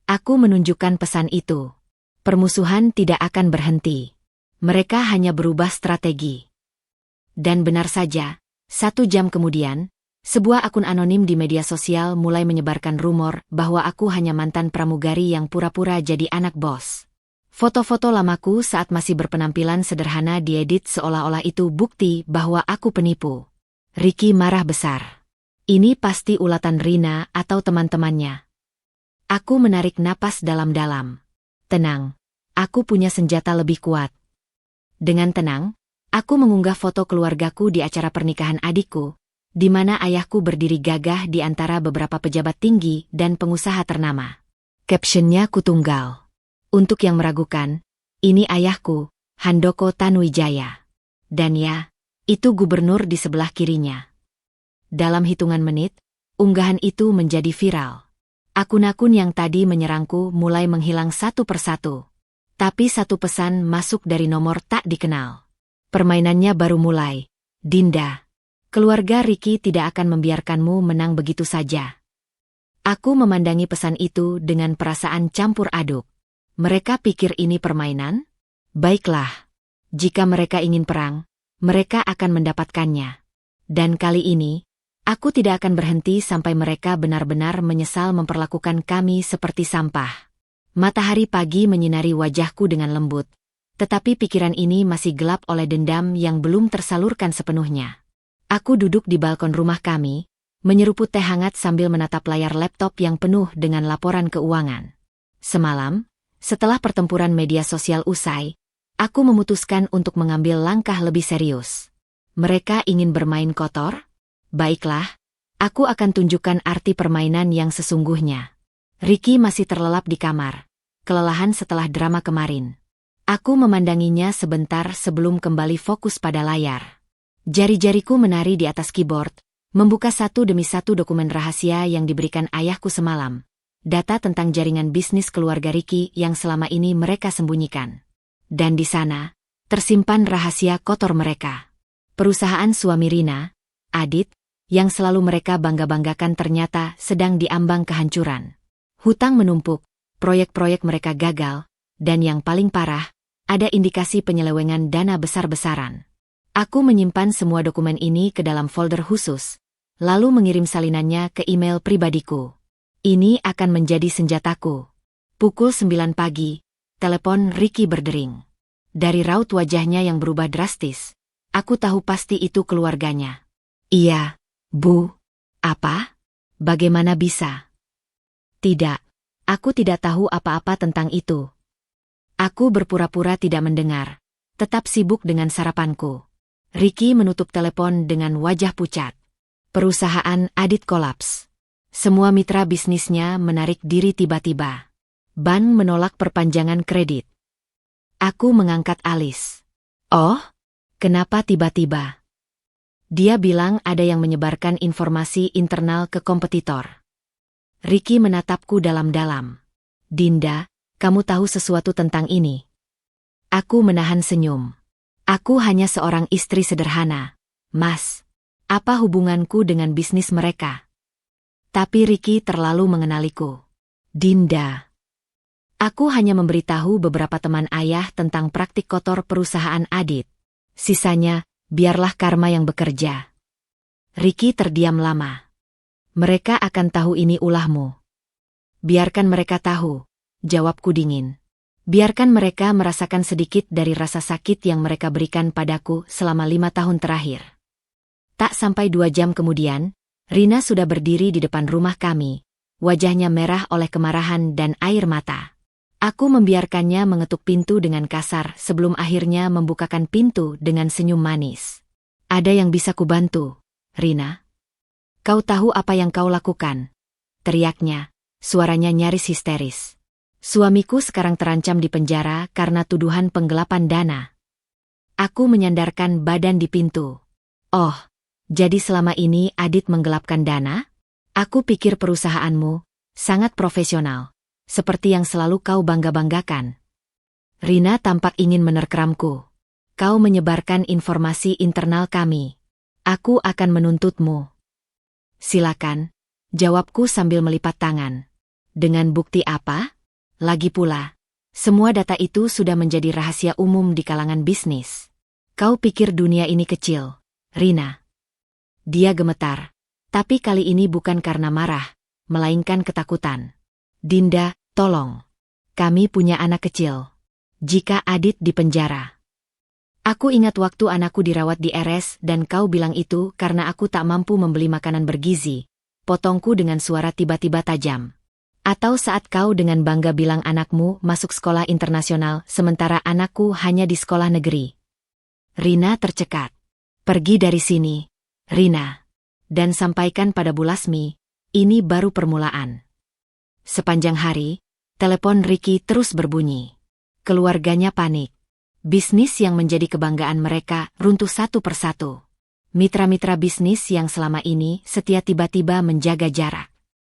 Aku menunjukkan pesan itu. Permusuhan tidak akan berhenti. Mereka hanya berubah strategi. Dan benar saja, 1 jam kemudian, sebuah akun anonim di media sosial mulai menyebarkan rumor bahwa aku hanya mantan pramugari yang pura-pura jadi anak bos. Foto-foto lamaku saat masih berpenampilan sederhana diedit seolah-olah itu bukti bahwa aku penipu. Ricky marah besar. Ini pasti ulatan Rina atau teman-temannya. Aku menarik napas dalam-dalam. Tenang, aku punya senjata lebih kuat. Dengan tenang, aku mengunggah foto keluargaku di acara pernikahan adikku, di mana ayahku berdiri gagah di antara beberapa pejabat tinggi dan pengusaha ternama. Captionnya kutunggal. Untuk yang meragukan, ini ayahku, Handoko Tanuwijaya. Dan ya, itu gubernur di sebelah kirinya. Dalam hitungan menit, unggahan itu menjadi viral. Akun-akun yang tadi menyerangku mulai menghilang satu persatu. Tapi satu pesan masuk dari nomor tak dikenal. Permainannya baru mulai. Dinda, keluarga Ricky tidak akan membiarkanmu menang begitu saja. Aku memandangi pesan itu dengan perasaan campur aduk. Mereka pikir ini permainan? Baiklah. Jika mereka ingin perang, mereka akan mendapatkannya. Dan kali ini, aku tidak akan berhenti sampai mereka benar-benar menyesal memperlakukan kami seperti sampah. Matahari pagi menyinari wajahku dengan lembut, tetapi pikiran ini masih gelap oleh dendam yang belum tersalurkan sepenuhnya. Aku duduk di balkon rumah kami, menyeruput teh hangat sambil menatap layar laptop yang penuh dengan laporan keuangan. Semalam, setelah pertempuran media sosial usai, aku memutuskan untuk mengambil langkah lebih serius. Mereka ingin bermain kotor? Baiklah, aku akan tunjukkan arti permainan yang sesungguhnya. Ricky masih terlelap di kamar, kelelahan setelah drama kemarin. Aku memandanginya sebentar sebelum kembali fokus pada layar. Jari-jariku menari di atas keyboard, membuka satu demi satu dokumen rahasia yang diberikan ayahku semalam. Data tentang jaringan bisnis keluarga Ricky yang selama ini mereka sembunyikan. Dan di sana, tersimpan rahasia kotor mereka. Perusahaan suami Rina, Adit, yang selalu mereka bangga-banggakan ternyata sedang diambang kehancuran. Hutang menumpuk, proyek-proyek mereka gagal, dan yang paling parah, ada indikasi penyelewengan dana besar-besaran. Aku menyimpan semua dokumen ini ke dalam folder khusus, lalu mengirim salinannya ke email pribadiku. Ini akan menjadi senjataku. Pukul 9 pagi, telepon Ricky berdering. Dari raut wajahnya yang berubah drastis, aku tahu pasti itu keluarganya. Iya, Bu. Apa? Bagaimana bisa? Tidak, aku tidak tahu apa-apa tentang itu. Aku berpura-pura tidak mendengar, tetap sibuk dengan sarapanku. Ricky menutup telepon dengan wajah pucat. Perusahaan Adit kolaps. Semua mitra bisnisnya menarik diri tiba-tiba. Bank menolak perpanjangan kredit. Aku mengangkat alis. Oh, kenapa tiba-tiba? Dia bilang ada yang menyebarkan informasi internal ke kompetitor. Ricky menatapku dalam-dalam. Dinda, kamu tahu sesuatu tentang ini? Aku menahan senyum. Aku hanya seorang istri sederhana. Mas, apa hubunganku dengan bisnis mereka? Tapi Ricky terlalu mengenaliku. Dinda. Aku hanya memberitahu beberapa teman ayah tentang praktik kotor perusahaan Adit. Sisanya, biarlah karma yang bekerja. Ricky terdiam lama. Mereka akan tahu ini ulahmu. Biarkan mereka tahu, jawabku dingin. Biarkan mereka merasakan sedikit dari rasa sakit yang mereka berikan padaku selama 5 tahun terakhir. Tak sampai 2 jam kemudian, Rina sudah berdiri di depan rumah kami. Wajahnya merah oleh kemarahan dan air mata. Aku membiarkannya mengetuk pintu dengan kasar sebelum akhirnya membukakan pintu dengan senyum manis. Ada yang bisa kubantu, Rina? Kau tahu apa yang kau lakukan? Teriaknya, suaranya nyaris histeris. Suamiku sekarang terancam di penjara karena tuduhan penggelapan dana. Aku menyandarkan badan di pintu. Oh, jadi selama ini Adit menggelapkan dana? Aku pikir perusahaanmu sangat profesional, seperti yang selalu kau bangga-banggakan. Rina tampak ingin menerkeramku. Kau menyebarkan informasi internal kami. Aku akan menuntutmu. Silakan, jawabku sambil melipat tangan. Dengan bukti apa? Lagi pula, semua data itu sudah menjadi rahasia umum di kalangan bisnis. Kau pikir dunia ini kecil, Rina? Dia gemetar, tapi kali ini bukan karena marah, melainkan ketakutan. Dinda, tolong. Kami punya anak kecil. Jika Adit dipenjara. Aku ingat waktu anakku dirawat di RS dan kau bilang itu karena aku tak mampu membeli makanan bergizi. Potongku dengan suara tiba-tiba tajam. Atau saat kau dengan bangga bilang anakmu masuk sekolah internasional sementara anakku hanya di sekolah negeri. Rina tercekat. Pergi dari sini, Rina. Dan sampaikan pada Bu Lasmi, ini baru permulaan. Sepanjang hari, telepon Ricky terus berbunyi. Keluarganya panik. Bisnis yang menjadi kebanggaan mereka runtuh satu persatu. Mitra-mitra bisnis yang selama ini setia tiba-tiba menjaga jarak.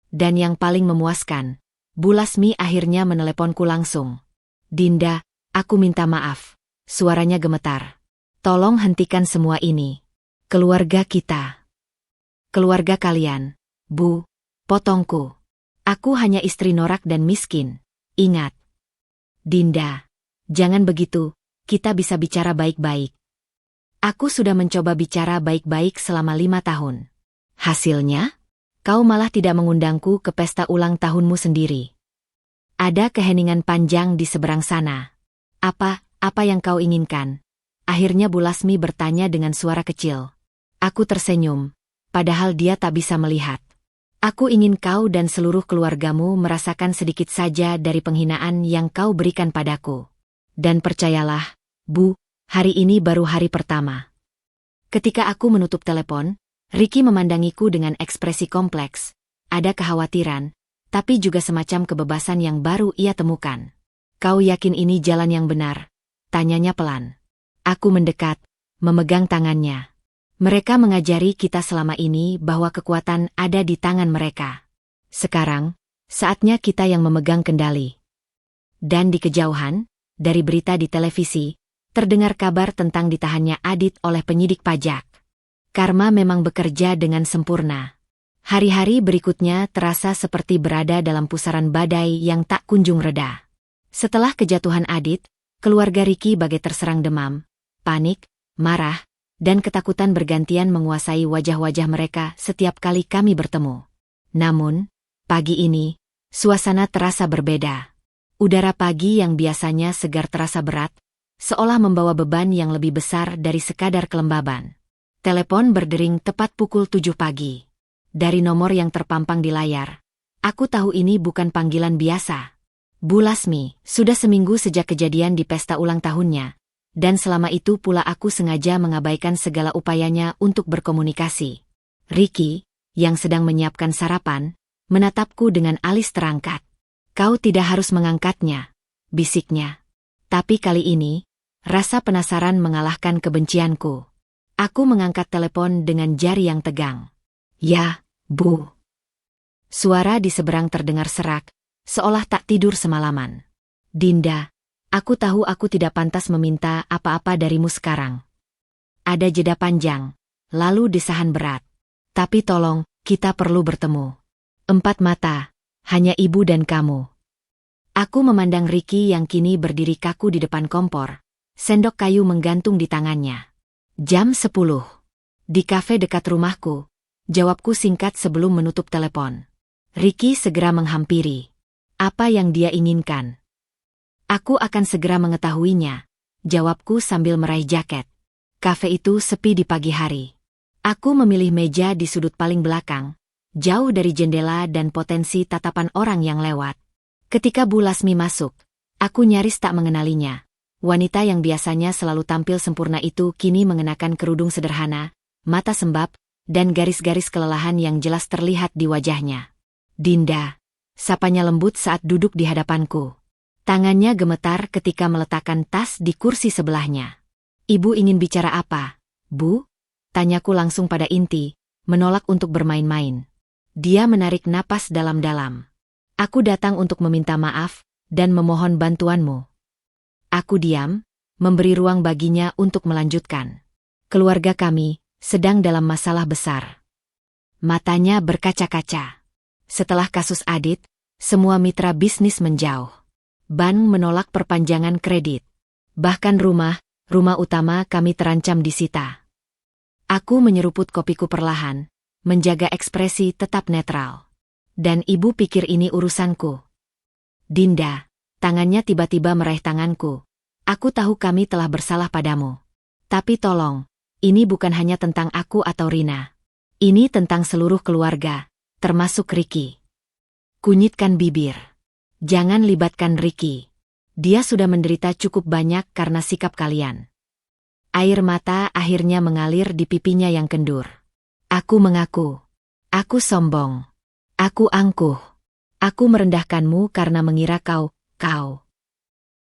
Dan yang paling memuaskan, Bu Lasmi akhirnya meneleponku langsung. Dinda, aku minta maaf. Suaranya gemetar. Tolong hentikan semua ini. Keluarga kita. Keluarga kalian, Bu, potongku. Aku hanya istri norak dan miskin. Ingat. Dinda, jangan begitu, kita bisa bicara baik-baik. Aku sudah mencoba bicara baik-baik selama 5 tahun. Hasilnya? Kau malah tidak mengundangku ke pesta ulang tahunmu sendiri. Ada keheningan panjang di seberang sana. Apa yang kau inginkan? Akhirnya Bu Lasmi bertanya dengan suara kecil. Aku tersenyum, padahal dia tak bisa melihat. Aku ingin kau dan seluruh keluargamu merasakan sedikit saja dari penghinaan yang kau berikan padaku. Dan percayalah, Bu, hari ini baru hari pertama. Ketika aku menutup telepon, Ricky memandangiku dengan ekspresi kompleks. Ada kekhawatiran, tapi juga semacam kebebasan yang baru ia temukan. Kau yakin ini jalan yang benar? Tanyanya pelan. Aku mendekat, memegang tangannya. Mereka mengajari kita selama ini bahwa kekuatan ada di tangan mereka. Sekarang, saatnya kita yang memegang kendali. Dan di kejauhan, dari berita di televisi, terdengar kabar tentang ditahannya Adit oleh penyidik pajak. Karma memang bekerja dengan sempurna. Hari-hari berikutnya terasa seperti berada dalam pusaran badai yang tak kunjung reda. Setelah kejatuhan Adit, keluarga Ricky bagai terserang demam, panik, marah, dan ketakutan bergantian menguasai wajah-wajah mereka setiap kali kami bertemu. Namun, pagi ini, suasana terasa berbeda. Udara pagi yang biasanya segar terasa berat, seolah membawa beban yang lebih besar dari sekadar kelembaban. Telepon berdering tepat pukul 7 pagi. Dari nomor yang terpampang di layar, aku tahu ini bukan panggilan biasa. Bu Lasmi, sudah seminggu sejak kejadian di pesta ulang tahunnya, dan selama itu pula aku sengaja mengabaikan segala upayanya untuk berkomunikasi. Ricky, yang sedang menyiapkan sarapan, menatapku dengan alis terangkat. Kau tidak harus mengangkatnya, bisiknya. Tapi kali ini, rasa penasaran mengalahkan kebencianku. Aku mengangkat telepon dengan jari yang tegang. Ya, Bu. Suara di seberang terdengar serak, seolah tak tidur semalaman. Dinda, aku tahu aku tidak pantas meminta apa-apa darimu sekarang. Ada jeda panjang, lalu desahan berat. Tapi tolong, kita perlu bertemu. 4 mata, hanya ibu dan kamu. Aku memandang Ricky yang kini berdiri kaku di depan kompor, sendok kayu menggantung di tangannya. Jam 10. Di kafe dekat rumahku, jawabku singkat sebelum menutup telepon. Ricky segera menghampiri. Apa yang dia inginkan? Aku akan segera mengetahuinya, jawabku sambil meraih jaket. Kafe itu sepi di pagi hari. Aku memilih meja di sudut paling belakang, jauh dari jendela dan potensi tatapan orang yang lewat. Ketika Bu Lasmi masuk, aku nyaris tak mengenalinya. Wanita yang biasanya selalu tampil sempurna itu kini mengenakan kerudung sederhana, mata sembab, dan garis-garis kelelahan yang jelas terlihat di wajahnya. Dinda, sapanya lembut saat duduk di hadapanku. Tangannya gemetar ketika meletakkan tas di kursi sebelahnya. Ibu ingin bicara apa, Bu? Tanyaku langsung pada inti, menolak untuk bermain-main. Dia menarik napas dalam-dalam. Aku datang untuk meminta maaf dan memohon bantuanmu. Aku diam, memberi ruang baginya untuk melanjutkan. Keluarga kami sedang dalam masalah besar. Matanya berkaca-kaca. Setelah kasus Adit, semua mitra bisnis menjauh. Bank menolak perpanjangan kredit. Bahkan rumah utama kami terancam disita. Aku menyeruput kopiku perlahan, menjaga ekspresi tetap netral. Dan ibu pikir ini urusanku? Dinda, tangannya tiba-tiba meraih tanganku. Aku tahu kami telah bersalah padamu. Tapi tolong, ini bukan hanya tentang aku atau Rina. Ini tentang seluruh keluarga, termasuk Ricky. Kunyitkan bibir. Jangan libatkan Ricky. Dia sudah menderita cukup banyak karena sikap kalian. Air mata akhirnya mengalir di pipinya yang kendur. Aku mengaku. Aku sombong. Aku angkuh. Aku merendahkanmu karena mengira kau.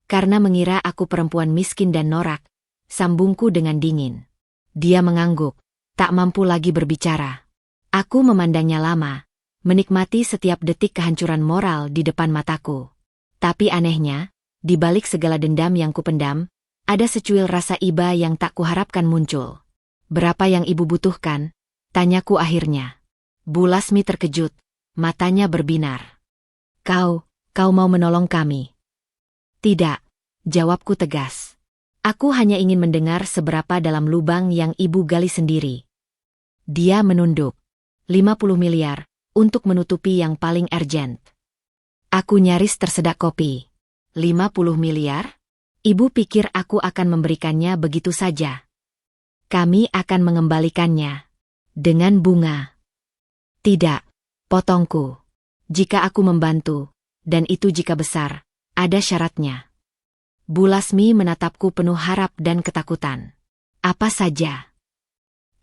Karena mengira aku perempuan miskin dan norak, sambungku dengan dingin. Dia mengangguk, tak mampu lagi berbicara. Aku memandangnya lama, menikmati setiap detik kehancuran moral di depan mataku. Tapi anehnya, di balik segala dendam yang kupendam, ada secuil rasa iba yang tak kuharapkan muncul. Berapa yang ibu butuhkan? Tanyaku akhirnya. Bu Lasmi terkejut, matanya berbinar. Kau mau menolong kami? Tidak, jawabku tegas. Aku hanya ingin mendengar seberapa dalam lubang yang ibu gali sendiri. Dia menunduk. 50 miliar, untuk menutupi yang paling urgent. Aku nyaris tersedak kopi. 50 miliar? Ibu pikir aku akan memberikannya begitu saja. Kami akan mengembalikannya. Dengan bunga. Tidak, potongku. Jika aku membantu, dan itu jika besar, ada syaratnya. Bu Lasmi menatapku penuh harap dan ketakutan. Apa saja?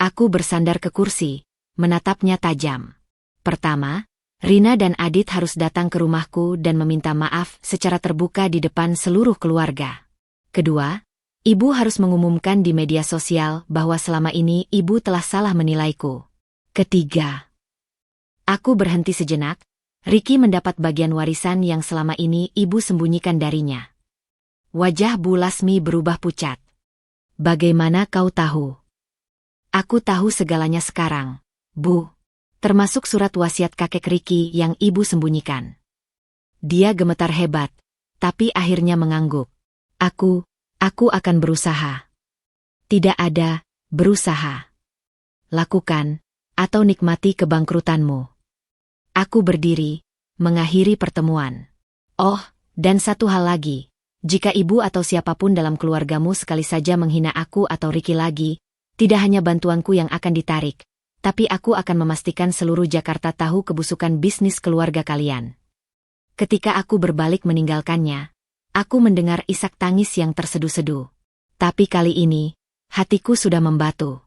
Aku bersandar ke kursi, menatapnya tajam. Pertama, Rina dan Adit harus datang ke rumahku dan meminta maaf secara terbuka di depan seluruh keluarga. Kedua, ibu harus mengumumkan di media sosial bahwa selama ini ibu telah salah menilaiku. Ketiga, aku berhenti sejenak. Ricky mendapat bagian warisan yang selama ini ibu sembunyikan darinya. Wajah Bu Lasmi berubah pucat. Bagaimana kau tahu? Aku tahu segalanya sekarang, Bu. Termasuk surat wasiat kakek Ricky yang ibu sembunyikan. Dia gemetar hebat, tapi akhirnya mengangguk. Aku akan berusaha. Tidak ada, berusaha. Lakukan, atau nikmati kebangkrutanmu. Aku berdiri, mengakhiri pertemuan. Oh, dan satu hal lagi. Jika ibu atau siapapun dalam keluargamu sekali saja menghina aku atau Ricky lagi, tidak hanya bantuanku yang akan ditarik, tapi aku akan memastikan seluruh Jakarta tahu kebusukan bisnis keluarga kalian. Ketika aku berbalik meninggalkannya, aku mendengar isak tangis yang terseduh-seduh. Tapi kali ini, hatiku sudah membatu.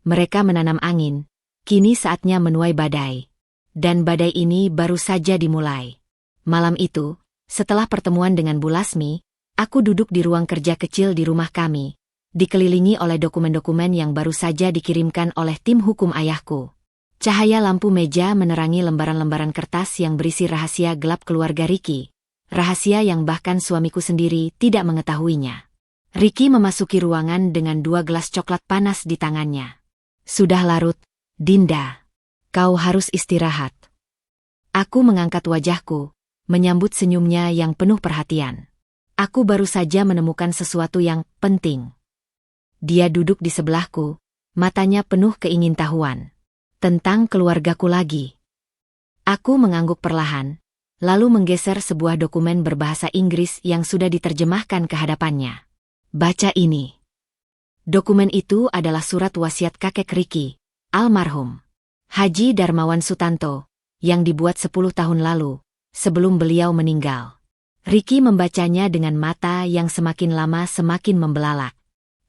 Mereka menanam angin, kini saatnya menuai badai. Dan badai ini baru saja dimulai. Malam itu, setelah pertemuan dengan Bu Lasmi, aku duduk di ruang kerja kecil di rumah kami, dikelilingi oleh dokumen-dokumen yang baru saja dikirimkan oleh tim hukum ayahku. Cahaya lampu meja menerangi lembaran-lembaran kertas yang berisi rahasia gelap keluarga Ricky. Rahasia yang bahkan suamiku sendiri tidak mengetahuinya. Ricky memasuki ruangan dengan 2 gelas coklat panas di tangannya. Sudah larut, Dinda. Kau harus istirahat. Aku mengangkat wajahku, menyambut senyumnya yang penuh perhatian. Aku baru saja menemukan sesuatu yang penting. Dia duduk di sebelahku, matanya penuh keingintahuan. Tentang keluargaku lagi. Aku mengangguk perlahan, lalu menggeser sebuah dokumen berbahasa Inggris yang sudah diterjemahkan ke hadapannya. Baca ini. Dokumen itu adalah surat wasiat kakek Ricky, almarhum Haji Darmawan Sutanto, yang dibuat 10 tahun lalu, sebelum beliau meninggal. Ricky membacanya dengan mata yang semakin lama semakin membelalak.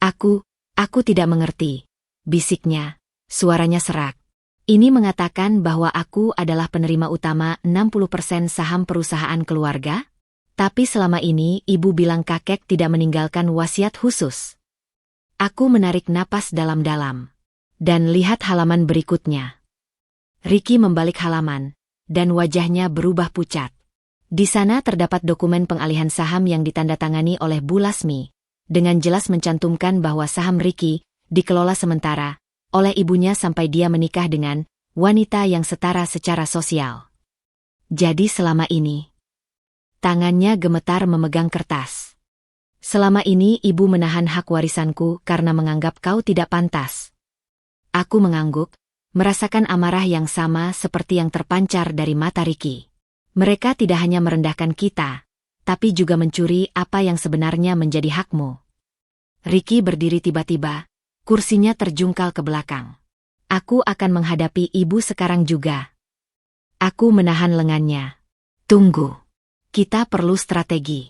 Aku tidak mengerti, bisiknya, suaranya serak. Ini mengatakan bahwa aku adalah penerima utama 60% saham perusahaan keluarga? Tapi selama ini ibu bilang kakek tidak meninggalkan wasiat khusus. Aku menarik napas dalam-dalam. Dan lihat halaman berikutnya. Ricky membalik halaman, dan wajahnya berubah pucat. Di sana terdapat dokumen pengalihan saham yang ditandatangani oleh Bu Lasmi, dengan jelas mencantumkan bahwa saham Ricky dikelola sementara oleh ibunya sampai dia menikah dengan wanita yang setara secara sosial. Jadi selama ini, tangannya gemetar memegang kertas. Selama ini ibu menahan hak warisanku karena menganggap kau tidak pantas. Aku mengangguk, merasakan amarah yang sama seperti yang terpancar dari mata Ricky. Mereka tidak hanya merendahkan kita, tapi juga mencuri apa yang sebenarnya menjadi hakmu. Ricky berdiri tiba-tiba, kursinya terjungkal ke belakang. Aku akan menghadapi ibu sekarang juga. Aku menahan lengannya. Tunggu. Kita perlu strategi.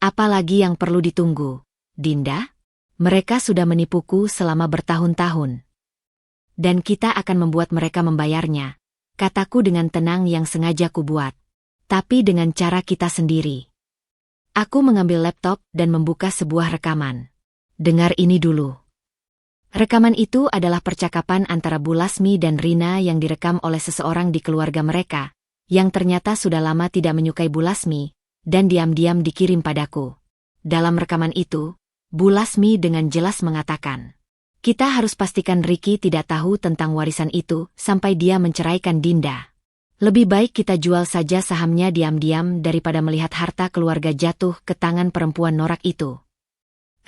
Apalagi yang perlu ditunggu, Dinda? Mereka sudah menipuku selama bertahun-tahun. Dan kita akan membuat mereka membayarnya, kataku dengan tenang yang sengaja kubuat. Tapi dengan cara kita sendiri. Aku mengambil laptop dan membuka sebuah rekaman. Dengar ini dulu. Rekaman itu adalah percakapan antara Bu Lasmi dan Rina yang direkam oleh seseorang di keluarga mereka, yang ternyata sudah lama tidak menyukai Bu Lasmi, dan diam-diam dikirim padaku. Dalam rekaman itu, Bu Lasmi dengan jelas mengatakan, kita harus pastikan Ricky tidak tahu tentang warisan itu sampai dia menceraikan Dinda. Lebih baik kita jual saja sahamnya diam-diam daripada melihat harta keluarga jatuh ke tangan perempuan norak itu.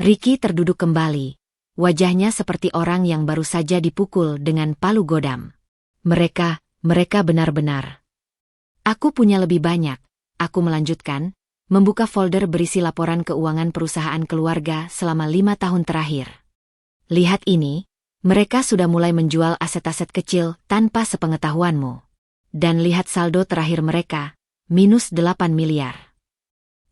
Ricky terduduk kembali. Wajahnya seperti orang yang baru saja dipukul dengan palu godam. Mereka benar-benar. Aku punya lebih banyak, aku melanjutkan, membuka folder berisi laporan keuangan perusahaan keluarga selama 5 tahun terakhir. Lihat ini, mereka sudah mulai menjual aset-aset kecil tanpa sepengetahuanmu. Dan lihat saldo terakhir mereka, minus 8 miliar.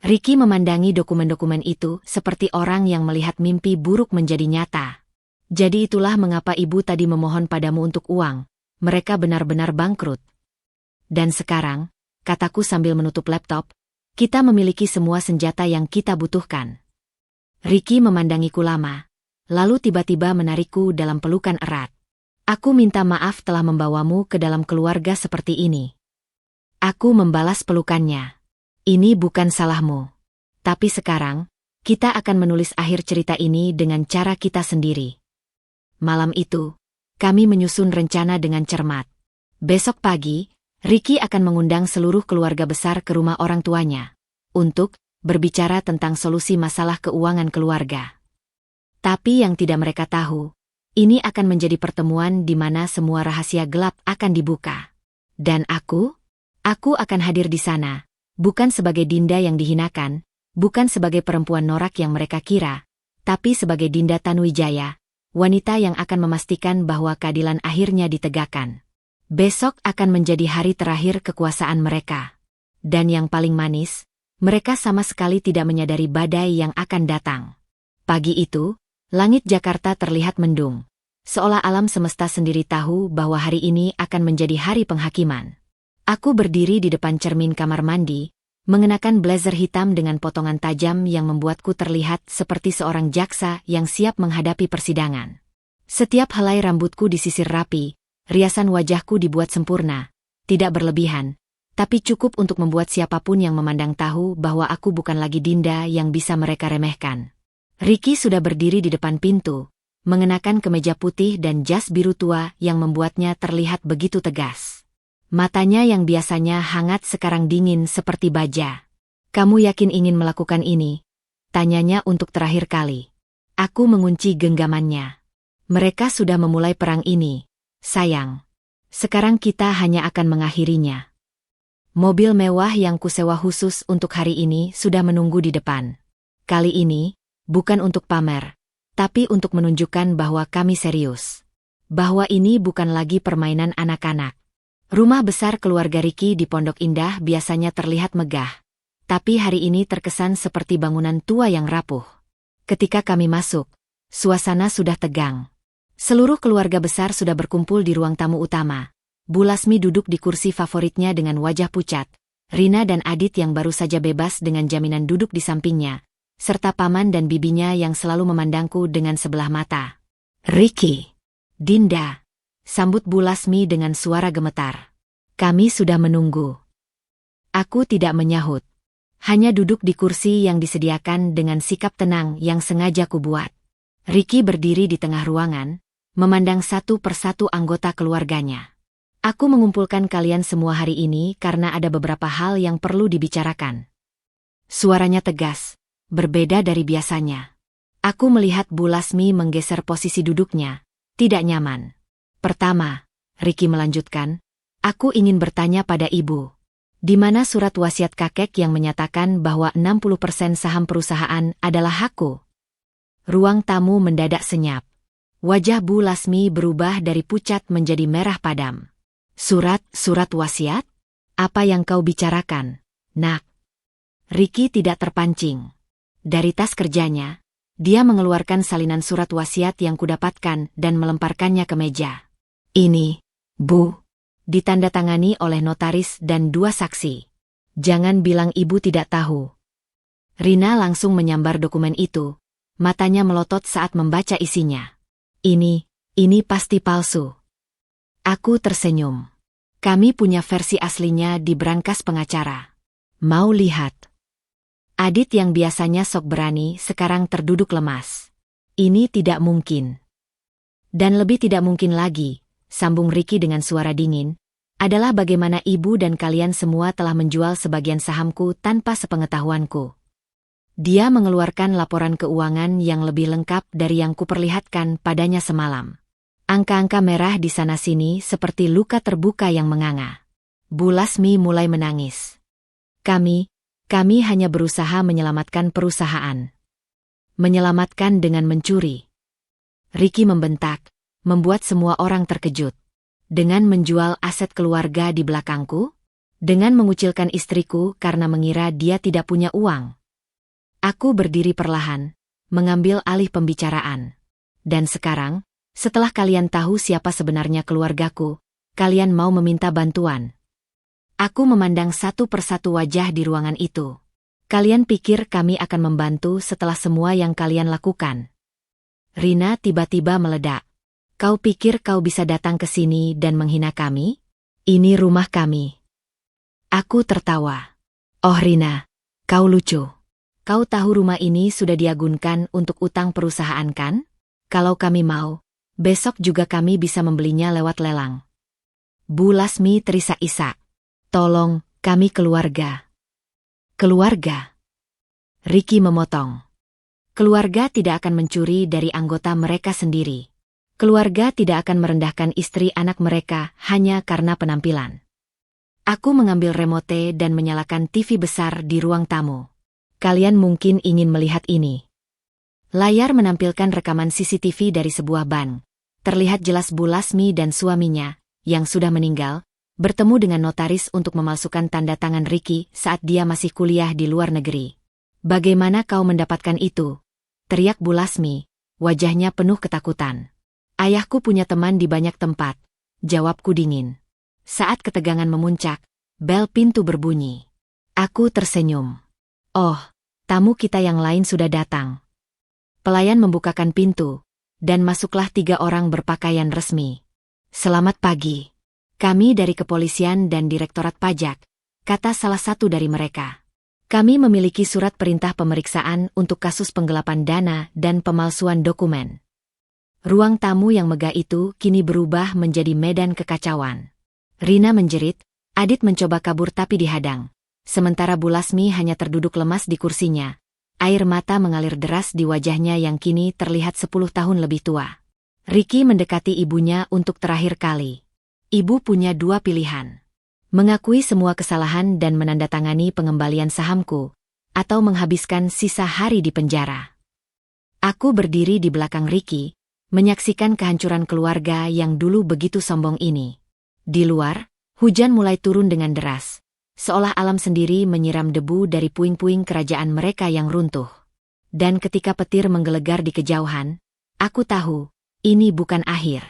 Ricky memandangi dokumen-dokumen itu seperti orang yang melihat mimpi buruk menjadi nyata. Jadi itulah mengapa ibu tadi memohon padamu untuk uang. Mereka benar-benar bangkrut. Dan sekarang, kataku sambil menutup laptop, kita memiliki semua senjata yang kita butuhkan. Ricky memandangiku lama, lalu tiba-tiba menarikku dalam pelukan erat. Aku minta maaf telah membawamu ke dalam keluarga seperti ini. Aku membalas pelukannya. Ini bukan salahmu. Tapi sekarang, kita akan menulis akhir cerita ini dengan cara kita sendiri. Malam itu, kami menyusun rencana dengan cermat. Besok pagi, Ricky akan mengundang seluruh keluarga besar ke rumah orang tuanya untuk berbicara tentang solusi masalah keuangan keluarga. Tapi yang tidak mereka tahu, Ini akan menjadi pertemuan di mana semua rahasia gelap akan dibuka. Dan aku akan hadir di sana, bukan sebagai Dinda yang dihinakan, bukan sebagai perempuan norak yang mereka kira, tapi sebagai Dinda Tanuwijaya, wanita yang akan memastikan bahwa keadilan akhirnya ditegakkan. Besok akan menjadi hari terakhir kekuasaan mereka. Dan yang paling manis, mereka sama sekali tidak menyadari badai yang akan datang. Pagi itu, langit Jakarta terlihat mendung, seolah alam semesta sendiri tahu bahwa hari ini akan menjadi hari penghakiman. Aku berdiri di depan cermin kamar mandi, mengenakan blazer hitam dengan potongan tajam yang membuatku terlihat seperti seorang jaksa yang siap menghadapi persidangan. Setiap helai rambutku disisir rapi, riasan wajahku dibuat sempurna, tidak berlebihan, tapi cukup untuk membuat siapapun yang memandang tahu bahwa aku bukan lagi Dinda yang bisa mereka remehkan. Ricky sudah berdiri di depan pintu, mengenakan kemeja putih dan jas biru tua yang membuatnya terlihat begitu tegas. Matanya yang biasanya hangat sekarang dingin seperti baja. "Kamu yakin ingin melakukan ini?" tanyanya untuk terakhir kali. Aku mengunci genggamannya. "Mereka sudah memulai perang ini, sayang. Sekarang kita hanya akan mengakhirinya." Mobil mewah yang kusewa khusus untuk hari ini sudah menunggu di depan. Kali ini, bukan untuk pamer, tapi untuk menunjukkan bahwa kami serius. Bahwa ini bukan lagi permainan anak-anak. Rumah besar keluarga Ricky di Pondok Indah biasanya terlihat megah, tapi hari ini terkesan seperti bangunan tua yang rapuh. Ketika kami masuk, suasana sudah tegang. Seluruh keluarga besar sudah berkumpul di ruang tamu utama. Bu Lasmi duduk di kursi favoritnya dengan wajah pucat, Rina dan Adit yang baru saja bebas dengan jaminan duduk di sampingnya, serta paman dan bibinya yang selalu memandangku dengan sebelah mata. "Ricky, Dinda," sambut Bu Lasmi dengan suara gemetar. "Kami sudah menunggu." Aku tidak menyahut. Hanya duduk di kursi yang disediakan dengan sikap tenang yang sengaja kubuat. Ricky berdiri di tengah ruangan, memandang satu persatu anggota keluarganya. "Aku mengumpulkan kalian semua hari ini karena ada beberapa hal yang perlu dibicarakan." Suaranya tegas, berbeda dari biasanya. Aku melihat Bu Lasmi menggeser posisi duduknya, tidak nyaman. "Pertama," Ricky melanjutkan, "aku ingin bertanya pada ibu. Di mana surat wasiat kakek yang menyatakan bahwa 60% saham perusahaan adalah hakku?" Ruang tamu mendadak senyap. Wajah Bu Lasmi berubah dari pucat menjadi merah padam. Surat wasiat? Apa yang kau bicarakan, nak?" Ricky tidak terpancing. Dari tas kerjanya, dia mengeluarkan salinan surat wasiat yang kudapatkan dan melemparkannya ke meja. "Ini, Bu," ditandatangani oleh notaris dan 2 saksi. "Jangan bilang ibu tidak tahu." Rina langsung menyambar dokumen itu, matanya melotot saat membaca isinya. Ini pasti palsu." Aku tersenyum. "Kami punya versi aslinya di brankas pengacara. Mau lihat?" Adit yang biasanya sok berani sekarang terduduk lemas. "Ini tidak mungkin." "Dan lebih tidak mungkin lagi," sambung Ricky dengan suara dingin, "adalah bagaimana ibu dan kalian semua telah menjual sebagian sahamku tanpa sepengetahuanku." Dia mengeluarkan laporan keuangan yang lebih lengkap dari yang kuperlihatkan padanya semalam. Angka-angka merah di sana-sini seperti luka terbuka yang menganga. Bu Lasmi mulai menangis. Kami hanya berusaha menyelamatkan perusahaan. Menyelamatkan dengan mencuri." Ricky membentak, membuat semua orang terkejut. "Dengan menjual aset keluarga di belakangku? Dengan mengucilkan istriku karena mengira dia tidak punya uang?" Aku berdiri perlahan, mengambil alih pembicaraan. "Dan sekarang, setelah kalian tahu siapa sebenarnya keluargaku, kalian mau meminta bantuan?" Aku memandang satu persatu wajah di ruangan itu. "Kalian pikir kami akan membantu setelah semua yang kalian lakukan?" Rina tiba-tiba meledak. "Kau pikir kau bisa datang ke sini dan menghina kami? Ini rumah kami." Aku tertawa. "Oh Rina, kau lucu. Kau tahu rumah ini sudah diagunkan untuk utang perusahaan kan? Kalau kami mau, besok juga kami bisa membelinya lewat lelang." Bu Lasmi terisak-isak. "Tolong, kami keluarga." "Keluarga?" Ricky memotong. "Keluarga tidak akan mencuri dari anggota mereka sendiri. Keluarga tidak akan merendahkan istri anak mereka hanya karena penampilan. Aku mengambil remote dan menyalakan TV besar di ruang tamu. Kalian mungkin ingin melihat ini. Layar menampilkan rekaman CCTV dari sebuah bank. Terlihat jelas Bu Lasmi dan suaminya, yang sudah meninggal, bertemu dengan notaris untuk memalsukan tanda tangan Ricky saat dia masih kuliah di luar negeri. Bagaimana kau mendapatkan itu? Teriak Bu Lasmi, wajahnya penuh ketakutan. Ayahku punya teman di banyak tempat, jawabku dingin. Saat ketegangan memuncak, bel pintu berbunyi. Aku tersenyum. Oh, tamu kita yang lain sudah datang. Pelayan membukakan pintu, dan masuklah 3 orang berpakaian resmi. Selamat pagi. Kami dari kepolisian dan Direktorat Pajak, kata salah satu dari mereka. Kami memiliki surat perintah pemeriksaan untuk kasus penggelapan dana dan pemalsuan dokumen. Ruang tamu yang megah itu kini berubah menjadi medan kekacauan. Rina menjerit, Adit mencoba kabur tapi dihadang. Sementara Bu Lasmi hanya terduduk lemas di kursinya. Air mata mengalir deras di wajahnya yang kini terlihat 10 tahun lebih tua. Ricky mendekati ibunya untuk terakhir kali. Ibu punya 2 pilihan. Mengakui semua kesalahan dan menandatangani pengembalian sahamku, atau menghabiskan sisa hari di penjara. Aku berdiri di belakang Ricky, menyaksikan kehancuran keluarga yang dulu begitu sombong ini. Di luar, hujan mulai turun dengan deras. Seolah alam sendiri menyiram debu dari puing-puing kerajaan mereka yang runtuh. Dan ketika petir menggelegar di kejauhan, aku tahu, ini bukan akhir.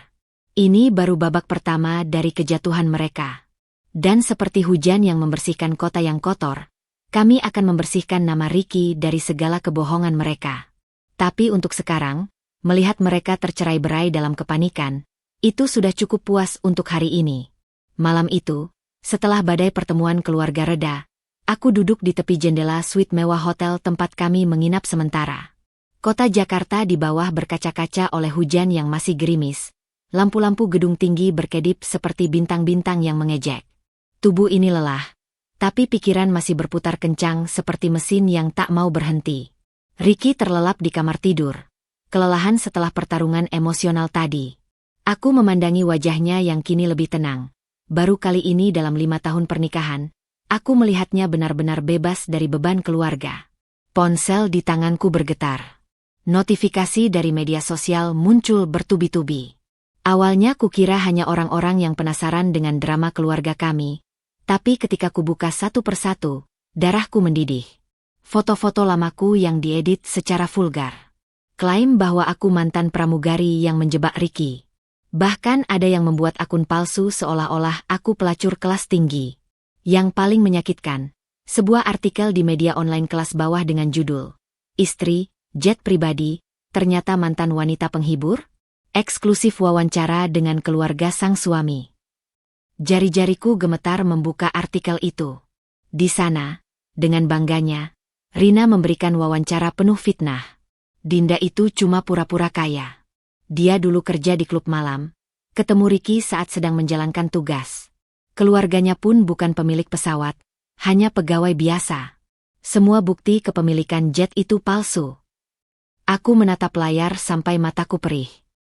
Ini baru babak pertama dari kejatuhan mereka. Dan seperti hujan yang membersihkan kota yang kotor, kami akan membersihkan nama Ricky dari segala kebohongan mereka. Tapi untuk sekarang, melihat mereka tercerai-berai dalam kepanikan, itu sudah cukup puas untuk hari ini. Malam itu, setelah badai pertemuan keluarga reda, aku duduk di tepi jendela suite mewah hotel tempat kami menginap sementara. Kota Jakarta di bawah berkaca-kaca oleh hujan yang masih gerimis. Lampu-lampu gedung tinggi berkedip seperti bintang-bintang yang mengejek. Tubuh ini lelah, tapi pikiran masih berputar kencang seperti mesin yang tak mau berhenti. Ricky terlelap di kamar tidur. Kelelahan setelah pertarungan emosional tadi. Aku memandangi wajahnya yang kini lebih tenang. Baru kali ini dalam 5 tahun pernikahan, aku melihatnya benar-benar bebas dari beban keluarga. Ponsel di tanganku bergetar. Notifikasi dari media sosial muncul bertubi-tubi. Awalnya kukira hanya orang-orang yang penasaran dengan drama keluarga kami, tapi ketika kubuka satu persatu, darahku mendidih. Foto-foto lamaku yang diedit secara vulgar. Klaim bahwa aku mantan pramugari yang menjebak Ricky. Bahkan ada yang membuat akun palsu seolah-olah aku pelacur kelas tinggi. Yang paling menyakitkan, sebuah artikel di media online kelas bawah dengan judul, Istri, Jet Pribadi, Ternyata Mantan Wanita Penghibur? Eksklusif wawancara dengan keluarga sang suami. Jari-jariku gemetar membuka artikel itu. Di sana, dengan bangganya, Rina memberikan wawancara penuh fitnah. Dinda itu cuma pura-pura kaya. Dia dulu kerja di klub malam, ketemu Ricky saat sedang menjalankan tugas. Keluarganya pun bukan pemilik pesawat, hanya pegawai biasa. Semua bukti kepemilikan jet itu palsu. Aku menatap layar sampai mataku perih.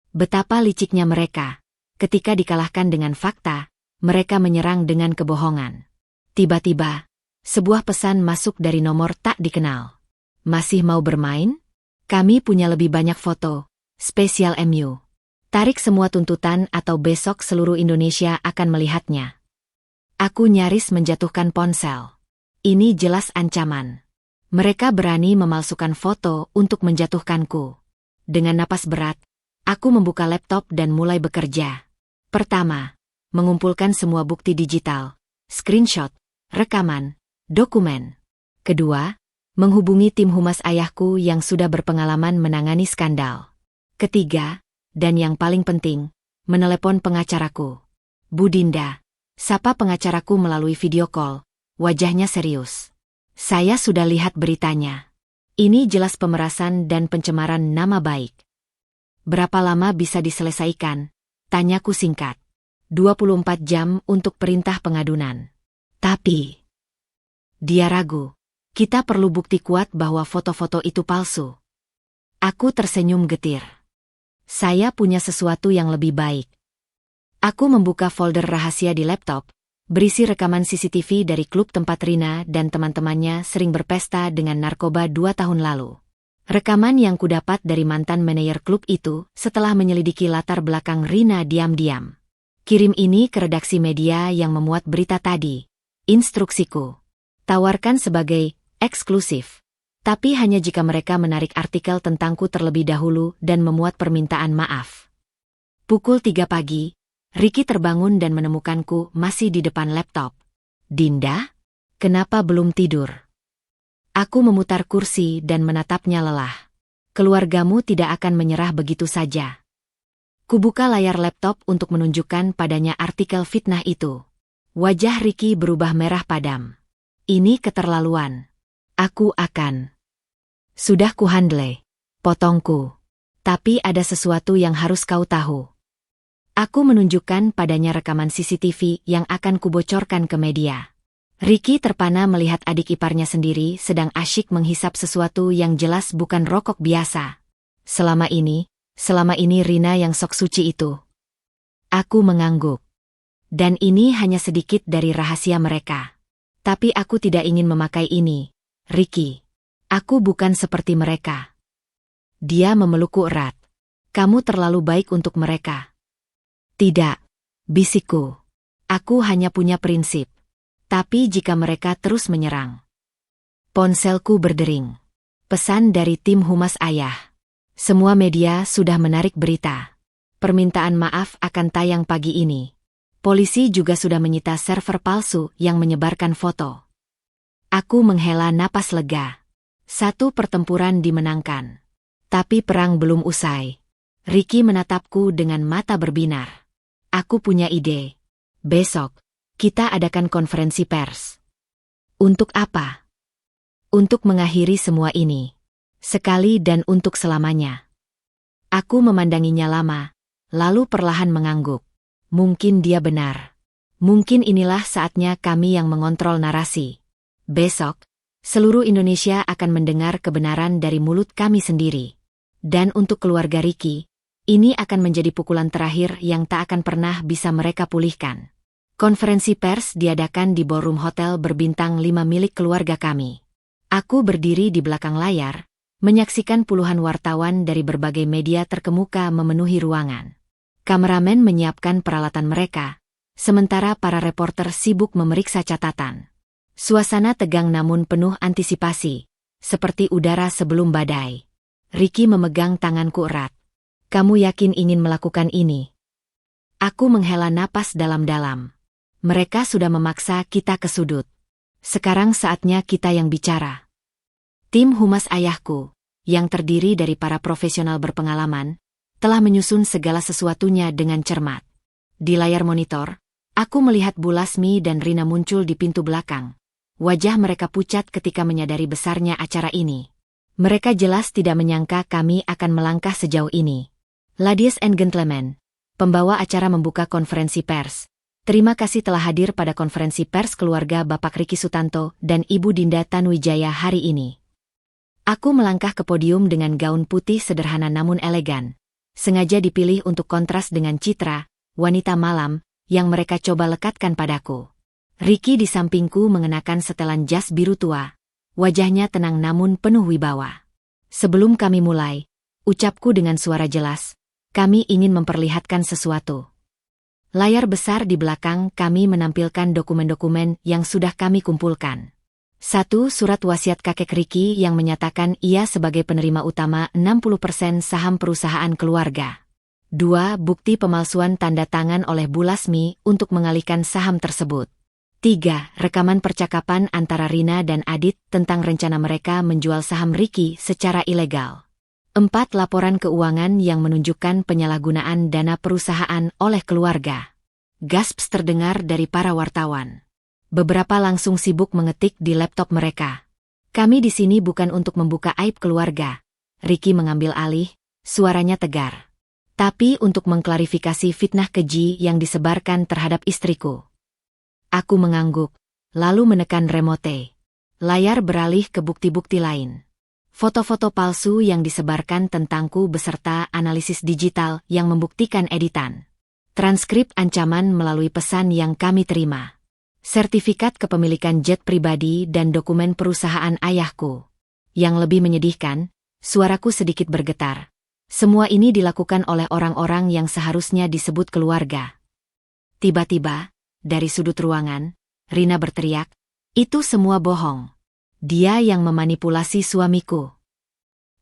Betapa liciknya mereka. Ketika dikalahkan dengan fakta, mereka menyerang dengan kebohongan. Tiba-tiba, sebuah pesan masuk dari nomor tak dikenal. Masih mau bermain? Kami punya lebih banyak foto. Spesial MU. Tarik semua tuntutan atau besok seluruh Indonesia akan melihatnya. Aku nyaris menjatuhkan ponsel. Ini jelas ancaman. Mereka berani memalsukan foto untuk menjatuhkanku. Dengan napas berat, aku membuka laptop dan mulai bekerja. Pertama, mengumpulkan semua bukti digital, screenshot, rekaman, dokumen. Kedua, menghubungi tim humas ayahku yang sudah berpengalaman menangani skandal. Ketiga, dan yang paling penting, menelepon pengacaraku. Bu Dinda, sapa pengacaraku melalui video call, wajahnya serius. Saya sudah lihat beritanya. Ini jelas pemerasan dan pencemaran nama baik. Berapa lama bisa diselesaikan? Tanyaku singkat. 24 jam untuk perintah pengaduan. Tapi, dia ragu. Kita perlu bukti kuat bahwa foto-foto itu palsu. Aku tersenyum getir. Saya punya sesuatu yang lebih baik. Aku membuka folder rahasia di laptop, berisi rekaman CCTV dari klub tempat Rina dan teman-temannya sering berpesta dengan narkoba 2 tahun lalu. Rekaman yang kudapat dari mantan manajer klub itu setelah menyelidiki latar belakang Rina diam-diam. Kirim ini ke redaksi media yang memuat berita tadi. Instruksiku. Tawarkan sebagai eksklusif. Tapi hanya jika mereka menarik artikel tentangku terlebih dahulu dan memuat permintaan maaf. Pukul 3 pagi, Ricky terbangun dan menemukanku masih di depan laptop. Dinda? Kenapa belum tidur? Aku memutar kursi dan menatapnya lelah. Keluargamu tidak akan menyerah begitu saja. Kubuka layar laptop untuk menunjukkan padanya artikel fitnah itu. Wajah Ricky berubah merah padam. Ini keterlaluan. Aku akan. Sudah kuhandle. Potongku. Tapi ada sesuatu yang harus kau tahu. Aku menunjukkan padanya rekaman CCTV yang akan kubocorkan ke media. Ricky terpana melihat adik iparnya sendiri sedang asyik menghisap sesuatu yang jelas bukan rokok biasa. Selama ini Rina yang sok suci itu. Aku mengangguk. Dan ini hanya sedikit dari rahasia mereka. Tapi aku tidak ingin memakai ini, Ricky. Aku bukan seperti mereka. Dia memelukku erat. Kamu terlalu baik untuk mereka. Tidak, bisikku. Aku hanya punya prinsip. Tapi jika mereka terus menyerang. Ponselku berdering. Pesan dari tim humas ayah. Semua media sudah menarik berita. Permintaan maaf akan tayang pagi ini. Polisi juga sudah menyita server palsu yang menyebarkan foto. Aku menghela napas lega. Satu pertempuran dimenangkan. Tapi perang belum usai. Ricky menatapku dengan mata berbinar. Aku punya ide. Besok, kita adakan konferensi pers. Untuk apa? Untuk mengakhiri semua ini. Sekali dan untuk selamanya. Aku memandanginya lama, lalu perlahan mengangguk. Mungkin dia benar. Mungkin inilah saatnya kami yang mengontrol narasi. Besok, seluruh Indonesia akan mendengar kebenaran dari mulut kami sendiri. Dan untuk keluarga Ricky, ini akan menjadi pukulan terakhir yang tak akan pernah bisa mereka pulihkan. Konferensi pers diadakan di ballroom hotel berbintang 5 milik keluarga kami. Aku berdiri di belakang layar, menyaksikan puluhan wartawan dari berbagai media terkemuka memenuhi ruangan. Kameramen menyiapkan peralatan mereka, sementara para reporter sibuk memeriksa catatan. Suasana tegang namun penuh antisipasi, seperti udara sebelum badai. Ricky memegang tanganku erat. Kamu yakin ingin melakukan ini? Aku menghela napas dalam-dalam. Mereka sudah memaksa kita ke sudut. Sekarang saatnya kita yang bicara. Tim humas ayahku, yang terdiri dari para profesional berpengalaman, telah menyusun segala sesuatunya dengan cermat. Di layar monitor, aku melihat Bu Lasmi dan Rina muncul di pintu belakang. Wajah mereka pucat ketika menyadari besarnya acara ini. Mereka jelas tidak menyangka kami akan melangkah sejauh ini. Ladies and gentlemen, pembawa acara membuka konferensi pers. Terima kasih telah hadir pada konferensi pers keluarga Bapak Ricky Sutanto dan Ibu Dinda Tanuwijaya hari ini. Aku melangkah ke podium dengan gaun putih sederhana namun elegan. Sengaja dipilih untuk kontras dengan citra, wanita malam, yang mereka coba lekatkan padaku. Ricky di sampingku mengenakan setelan jas biru tua. Wajahnya tenang namun penuh wibawa. Sebelum kami mulai, ucapku dengan suara jelas, kami ingin memperlihatkan sesuatu. Layar besar di belakang kami menampilkan dokumen-dokumen yang sudah kami kumpulkan. 1. Surat wasiat kakek Ricky yang menyatakan ia sebagai penerima utama 60% saham perusahaan keluarga. 2. Bukti pemalsuan tanda tangan oleh Bu Lasmi untuk mengalihkan saham tersebut. 3. Rekaman percakapan antara Rina dan Adit tentang rencana mereka menjual saham Ricky secara ilegal. 4. Laporan keuangan yang menunjukkan penyalahgunaan dana perusahaan oleh keluarga. Gasps terdengar dari para wartawan. Beberapa langsung sibuk mengetik di laptop mereka. Kami di sini bukan untuk membuka aib keluarga. Ricky mengambil alih, suaranya tegar. Tapi untuk mengklarifikasi fitnah keji yang disebarkan terhadap istriku. Aku mengangguk, lalu menekan remote. Layar beralih ke bukti-bukti lain. Foto-foto palsu yang disebarkan tentangku beserta analisis digital yang membuktikan editan. Transkrip ancaman melalui pesan yang kami terima. Sertifikat kepemilikan jet pribadi dan dokumen perusahaan ayahku. Yang lebih menyedihkan, suaraku sedikit bergetar. Semua ini dilakukan oleh orang-orang yang seharusnya disebut keluarga. Tiba-tiba, dari sudut ruangan, Rina berteriak, "Itu semua bohong. Dia yang memanipulasi suamiku."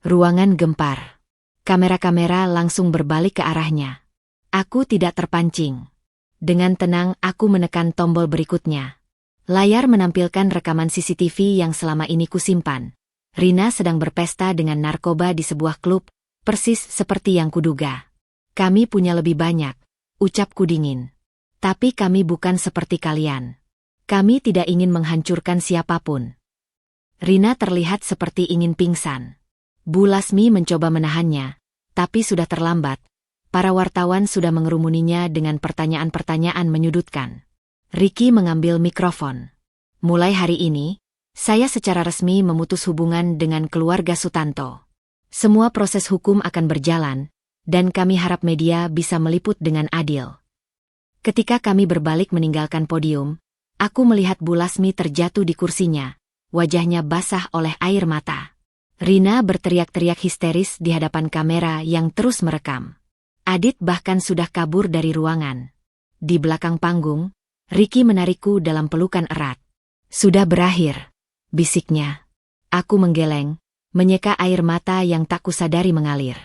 Ruangan gempar. Kamera-kamera langsung berbalik ke arahnya. Aku tidak terpancing. Dengan tenang aku menekan tombol berikutnya. Layar menampilkan rekaman CCTV yang selama ini kusimpan. Rina sedang berpesta dengan narkoba di sebuah klub, persis seperti yang kuduga. "Kami punya lebih banyak," ucapku dingin. "Tapi kami bukan seperti kalian. Kami tidak ingin menghancurkan siapapun." Rina terlihat seperti ingin pingsan. Bu Lasmi mencoba menahannya, tapi sudah terlambat. Para wartawan sudah mengerumuninya dengan pertanyaan-pertanyaan menyudutkan. Ricky mengambil mikrofon. "Mulai hari ini, saya secara resmi memutus hubungan dengan keluarga Sutanto. Semua proses hukum akan berjalan, dan kami harap media bisa meliput dengan adil." Ketika kami berbalik meninggalkan podium, aku melihat Bu Lasmi terjatuh di kursinya. Wajahnya basah oleh air mata. Rina berteriak-teriak histeris di hadapan kamera yang terus merekam. Adit bahkan sudah kabur dari ruangan. Di belakang panggung, Ricky menarikku dalam pelukan erat. "Sudah berakhir," bisiknya. Aku menggeleng, menyeka air mata yang tak kusadari mengalir.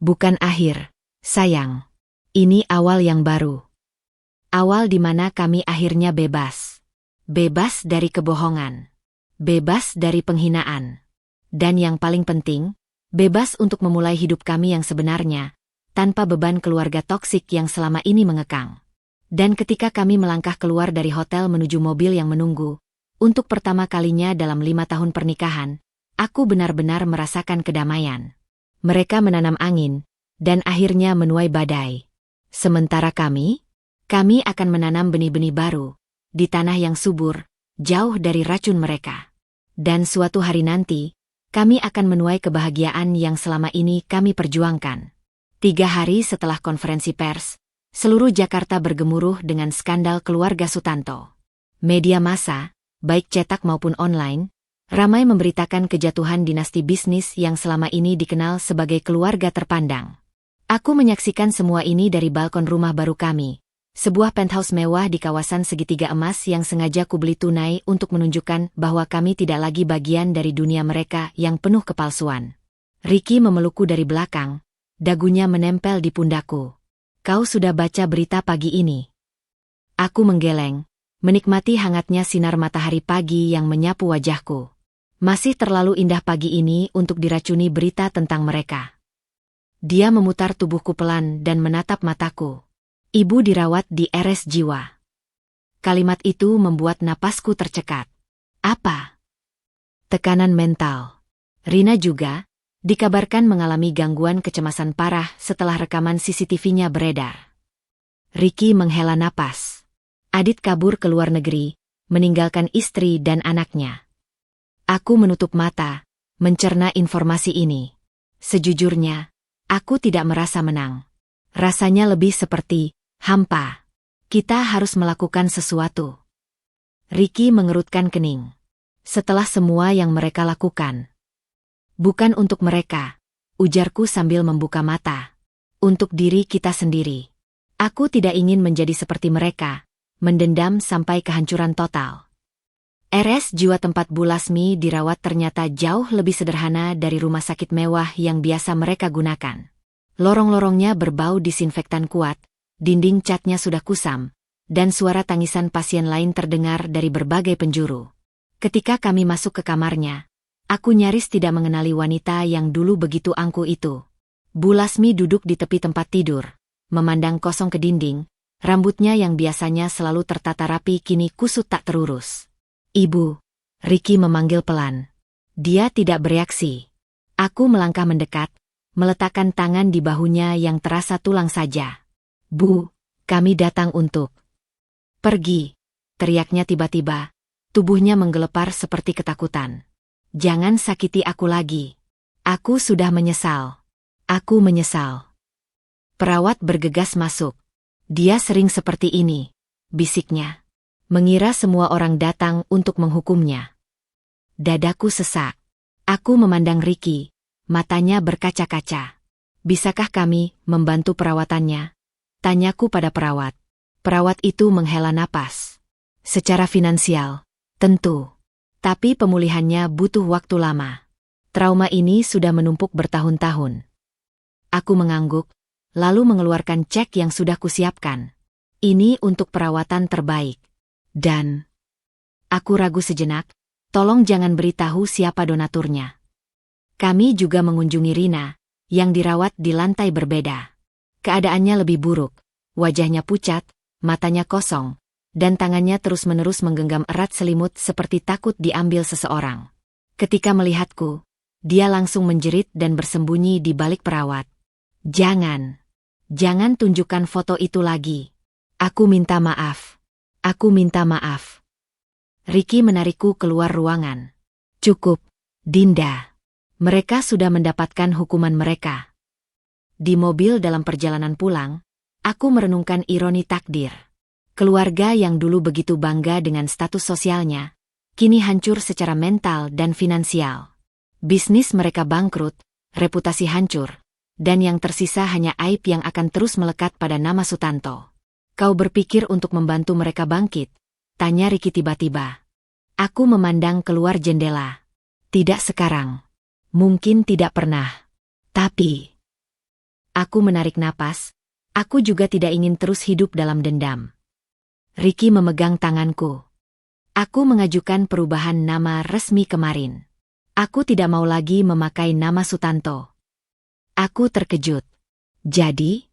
"Bukan akhir, sayang. Ini awal yang baru. Awal di mana kami akhirnya bebas. Bebas dari kebohongan. Bebas dari penghinaan. Dan yang paling penting, bebas untuk memulai hidup kami yang sebenarnya, tanpa beban keluarga toksik yang selama ini mengekang." Dan ketika kami melangkah keluar dari hotel menuju mobil yang menunggu, untuk pertama kalinya dalam 5 tahun pernikahan, aku benar-benar merasakan kedamaian. Mereka menanam angin, dan akhirnya menuai badai. Sementara kami akan menanam benih-benih baru, di tanah yang subur, jauh dari racun mereka. Dan suatu hari nanti, kami akan menuai kebahagiaan yang selama ini kami perjuangkan. 3 hari setelah konferensi pers, seluruh Jakarta bergemuruh dengan skandal keluarga Sutanto. Media massa, baik cetak maupun online, ramai memberitakan kejatuhan dinasti bisnis yang selama ini dikenal sebagai keluarga terpandang. Aku menyaksikan semua ini dari balkon rumah baru kami. Sebuah penthouse mewah di kawasan segitiga emas yang sengaja kubeli tunai untuk menunjukkan bahwa kami tidak lagi bagian dari dunia mereka yang penuh kepalsuan. Ricky memelukku dari belakang, dagunya menempel di pundakku. "Kau sudah baca berita pagi ini?" Aku menggeleng, menikmati hangatnya sinar matahari pagi yang menyapu wajahku. Masih terlalu indah pagi ini untuk diracuni berita tentang mereka. Dia memutar tubuhku pelan dan menatap mataku. "Ibu dirawat di RS Jiwa." Kalimat itu membuat napasku tercekat. Apa? Tekanan mental. Rina juga dikabarkan mengalami gangguan kecemasan parah setelah rekaman CCTV-nya beredar. Ricky menghela napas. Adit kabur ke luar negeri, meninggalkan istri dan anaknya. Aku menutup mata, mencerna informasi ini. Sejujurnya, aku tidak merasa menang. Rasanya lebih seperti hampa. Kita harus melakukan sesuatu. Ricky mengerutkan kening. Setelah semua yang mereka lakukan. Bukan untuk mereka, ujarku sambil membuka mata. Untuk diri kita sendiri. Aku tidak ingin menjadi seperti mereka, mendendam sampai kehancuran total. RS Jiwa tempat Bu Lasmi dirawat ternyata jauh lebih sederhana dari rumah sakit mewah yang biasa mereka gunakan. Lorong-lorongnya berbau disinfektan kuat, dinding catnya sudah kusam, dan suara tangisan pasien lain terdengar dari berbagai penjuru. Ketika kami masuk ke kamarnya, aku nyaris tidak mengenali wanita yang dulu begitu angkuh itu. Bu Lasmi duduk di tepi tempat tidur, memandang kosong ke dinding, rambutnya yang biasanya selalu tertata rapi kini kusut tak terurus. "Ibu," Ricky memanggil pelan. Dia tidak bereaksi. Aku melangkah mendekat, meletakkan tangan di bahunya yang terasa tulang saja. "Bu, kami datang untuk..." "Pergi," teriaknya tiba-tiba, tubuhnya menggelepar seperti ketakutan. "Jangan sakiti aku lagi." Aku sudah menyesal. Aku menyesal. Perawat bergegas masuk. Dia sering seperti ini, bisiknya. Mengira semua orang datang untuk menghukumnya. Dadaku sesak. Aku memandang Ricky, matanya berkaca-kaca. Bisakah kami membantu perawatannya? Tanyaku pada perawat. Perawat itu menghela napas. Secara finansial, tentu. Tapi pemulihannya butuh waktu lama. Trauma ini sudah menumpuk bertahun-tahun. Aku mengangguk, lalu mengeluarkan cek yang sudah kusiapkan. Ini untuk perawatan terbaik. Dan aku ragu sejenak, tolong jangan beritahu siapa donaturnya. Kami juga mengunjungi Rina, yang dirawat di lantai berbeda. Keadaannya lebih buruk, wajahnya pucat, matanya kosong, dan tangannya terus-menerus menggenggam erat selimut seperti takut diambil seseorang. Ketika melihatku, dia langsung menjerit dan bersembunyi di balik perawat. Jangan tunjukkan foto itu lagi. Aku minta maaf. Aku minta maaf. Ricky menarikku keluar ruangan. Cukup, Dinda. Mereka sudah mendapatkan hukuman mereka. Di mobil dalam perjalanan pulang, aku merenungkan ironi takdir. Keluarga yang dulu begitu bangga dengan status sosialnya, kini hancur secara mental dan finansial. Bisnis mereka bangkrut, reputasi hancur. Dan yang tersisa hanya aib yang akan terus melekat pada nama Sutanto. Kau berpikir untuk membantu mereka bangkit? Tanya Ricky tiba-tiba. Aku memandang keluar jendela. Tidak sekarang. Mungkin tidak pernah. Tapi aku menarik napas. Aku juga tidak ingin terus hidup dalam dendam. Ricky memegang tanganku. Aku mengajukan perubahan nama resmi kemarin. Aku tidak mau lagi memakai nama Sutanto. Aku terkejut. Jadi,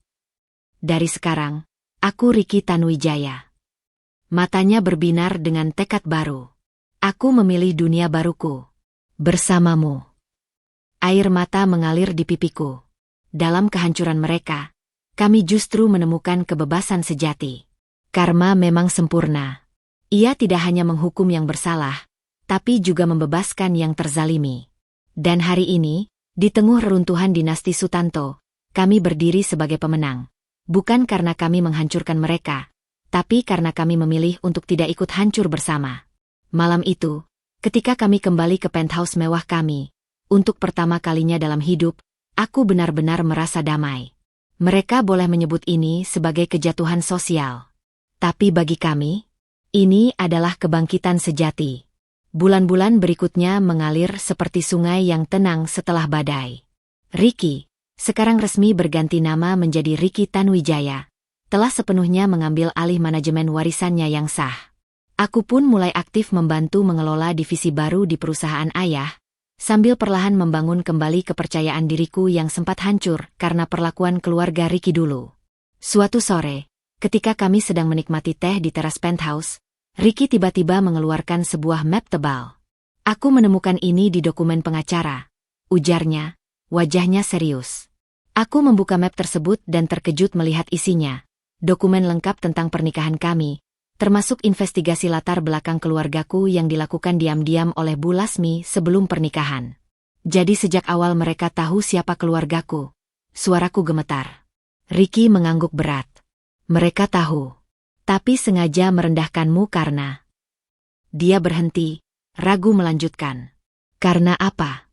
dari sekarang, aku Ricky Tanuwijaya. Matanya berbinar dengan tekad baru. Aku memilih dunia baruku. Bersamamu. Air mata mengalir di pipiku. Dalam kehancuran mereka, kami justru menemukan kebebasan sejati. Karma memang sempurna. Ia tidak hanya menghukum yang bersalah, tapi juga membebaskan yang terzalimi. Dan hari ini, di tengah reruntuhan dinasti Sutanto, kami berdiri sebagai pemenang. Bukan karena kami menghancurkan mereka, tapi karena kami memilih untuk tidak ikut hancur bersama. Malam itu, ketika kami kembali ke penthouse mewah kami, untuk pertama kalinya dalam hidup, aku benar-benar merasa damai. Mereka boleh menyebut ini sebagai kejatuhan sosial. Tapi bagi kami, ini adalah kebangkitan sejati. Bulan-bulan berikutnya mengalir seperti sungai yang tenang setelah badai. Ricky, sekarang resmi berganti nama menjadi Ricky Tanuwijaya, telah sepenuhnya mengambil alih manajemen warisannya yang sah. Aku pun mulai aktif membantu mengelola divisi baru di perusahaan ayah, sambil perlahan membangun kembali kepercayaan diriku yang sempat hancur karena perlakuan keluarga Ricky dulu. Suatu sore, ketika kami sedang menikmati teh di teras penthouse, Ricky tiba-tiba mengeluarkan sebuah map tebal. Aku menemukan ini di dokumen pengacara. Ujarnya, wajahnya serius. Aku membuka map tersebut dan terkejut melihat isinya. Dokumen lengkap tentang pernikahan kami, termasuk investigasi latar belakang keluargaku yang dilakukan diam-diam oleh Bu Lasmi sebelum pernikahan. Jadi sejak awal mereka tahu siapa keluargaku. Suaraku gemetar. Ricky mengangguk berat. Mereka tahu. Tapi sengaja merendahkanmu karena... Dia berhenti, ragu melanjutkan. Karena apa?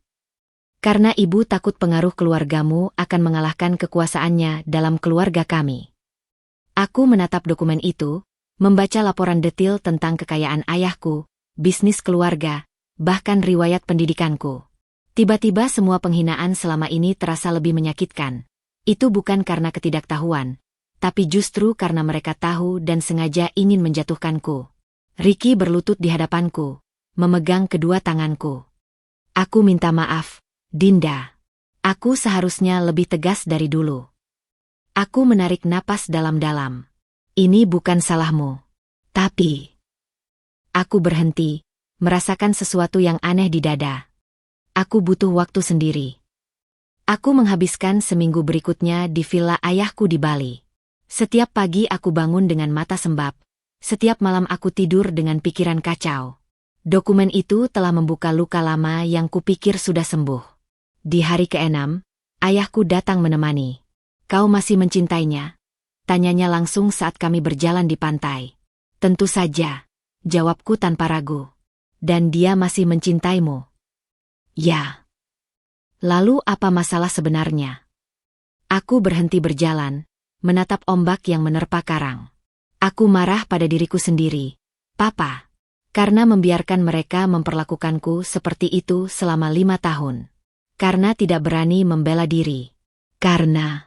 Karena ibu takut pengaruh keluargamu akan mengalahkan kekuasaannya dalam keluarga kami. Aku menatap dokumen itu, membaca laporan detil tentang kekayaan ayahku, bisnis keluarga, bahkan riwayat pendidikanku. Tiba-tiba semua penghinaan selama ini terasa lebih menyakitkan. Itu bukan karena ketidaktahuan, tapi justru karena mereka tahu dan sengaja ingin menjatuhkanku. Ricky berlutut di hadapanku, memegang kedua tanganku. Aku minta maaf, Dinda. Aku seharusnya lebih tegas dari dulu. Aku menarik napas dalam-dalam. Ini bukan salahmu. Tapi... Aku berhenti, merasakan sesuatu yang aneh di dada. Aku butuh waktu sendiri. Aku menghabiskan seminggu berikutnya di villa ayahku di Bali. Setiap pagi aku bangun dengan mata sembab. Setiap malam aku tidur dengan pikiran kacau. Dokumen itu telah membuka luka lama yang kupikir sudah sembuh. Di hari ke-6, ayahku datang menemani. Kau masih mencintainya? Tanyanya langsung saat kami berjalan di pantai. Tentu saja, jawabku tanpa ragu. Dan dia masih mencintaimu? Ya. Lalu apa masalah sebenarnya? Aku berhenti berjalan, menatap ombak yang menerpa karang. Aku marah pada diriku sendiri, Papa, karena membiarkan mereka memperlakukanku seperti itu selama 5 tahun. Karena tidak berani membela diri. Karena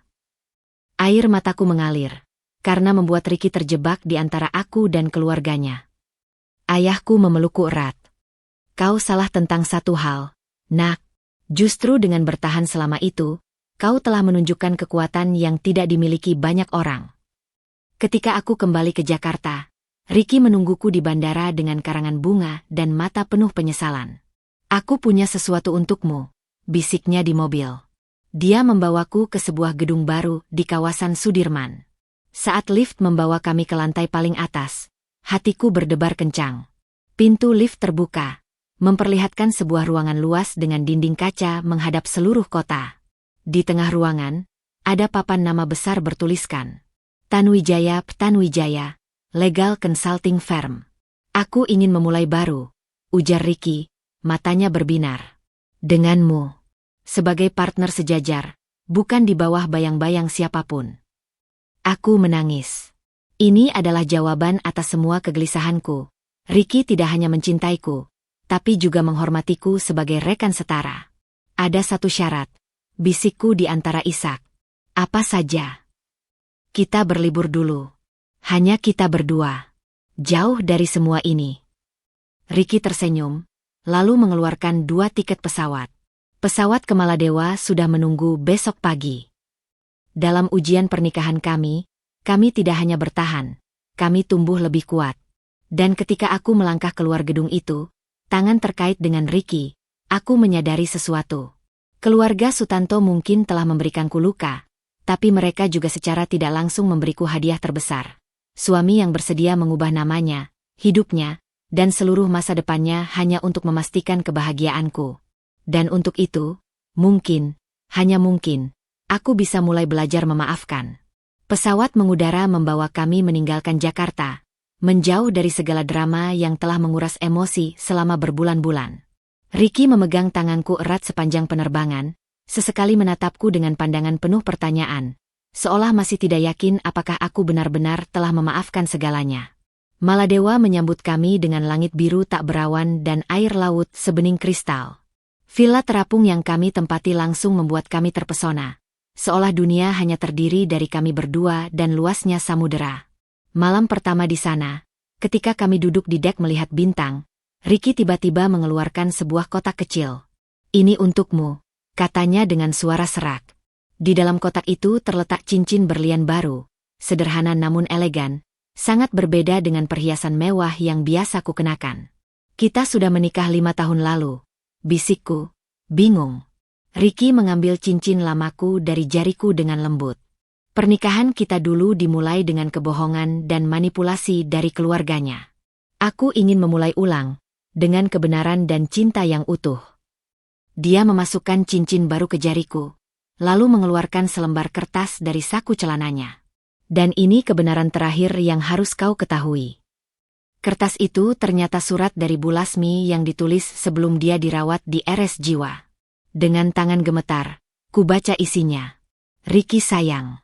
air mataku mengalir. Karena membuat Ricky terjebak di antara aku dan keluarganya. Ayahku memelukku erat. Kau salah tentang satu hal, Nak. Justru dengan bertahan selama itu, kau telah menunjukkan kekuatan yang tidak dimiliki banyak orang. Ketika aku kembali ke Jakarta, Ricky menungguku di bandara dengan karangan bunga dan mata penuh penyesalan. Aku punya sesuatu untukmu, bisiknya di mobil. Dia membawaku ke sebuah gedung baru di kawasan Sudirman. Saat lift membawa kami ke lantai paling atas, hatiku berdebar kencang. Pintu lift terbuka, memperlihatkan sebuah ruangan luas dengan dinding kaca menghadap seluruh kota. Di tengah ruangan, ada papan nama besar bertuliskan, Tanuwijaya, Legal Consulting Firm. Aku ingin memulai baru, ujar Ricky, matanya berbinar. Denganmu. Sebagai partner sejajar, bukan di bawah bayang-bayang siapapun. Aku menangis. Ini adalah jawaban atas semua kegelisahanku. Ricky tidak hanya mencintaiku, tapi juga menghormatiku sebagai rekan setara. Ada satu syarat, bisikku di antara Ishak. Apa saja? Kita berlibur dulu. Hanya kita berdua. Jauh dari semua ini. Ricky tersenyum, lalu mengeluarkan 2 tiket pesawat. Pesawat ke Maladewa sudah menunggu besok pagi. Dalam ujian pernikahan kami tidak hanya bertahan, kami tumbuh lebih kuat. Dan ketika aku melangkah keluar gedung itu, tangan terkait dengan Ricky, aku menyadari sesuatu. Keluarga Sutanto mungkin telah memberikanku luka, tapi mereka juga secara tidak langsung memberiku hadiah terbesar. Suami yang bersedia mengubah namanya, hidupnya, dan seluruh masa depannya hanya untuk memastikan kebahagiaanku. Dan untuk itu, mungkin, hanya mungkin, aku bisa mulai belajar memaafkan. Pesawat mengudara membawa kami meninggalkan Jakarta, menjauh dari segala drama yang telah menguras emosi selama berbulan-bulan. Ricky memegang tanganku erat sepanjang penerbangan, sesekali menatapku dengan pandangan penuh pertanyaan, seolah masih tidak yakin apakah aku benar-benar telah memaafkan segalanya. Maladewa menyambut kami dengan langit biru tak berawan dan air laut sebening kristal. Villa terapung yang kami tempati langsung membuat kami terpesona, seolah dunia hanya terdiri dari kami berdua dan luasnya samudera. Malam pertama di sana, ketika kami duduk di dek melihat bintang, Ricky tiba-tiba mengeluarkan sebuah kotak kecil. Ini untukmu, katanya dengan suara serak. Di dalam kotak itu terletak cincin berlian baru, sederhana namun elegan, sangat berbeda dengan perhiasan mewah yang biasa ku kenakan. Kita sudah menikah 5 tahun lalu. Bisikku, bingung. Ricky mengambil cincin lamaku dari jariku dengan lembut. Pernikahan kita dulu dimulai dengan kebohongan dan manipulasi dari keluarganya. Aku ingin memulai ulang, dengan kebenaran dan cinta yang utuh. Dia memasukkan cincin baru ke jariku, lalu mengeluarkan selembar kertas dari saku celananya. Dan ini kebenaran terakhir yang harus kau ketahui. Kertas itu ternyata surat dari Bu Lasmi yang ditulis sebelum dia dirawat di RS Jiwa. Dengan tangan gemetar, ku baca isinya. Ricky sayang,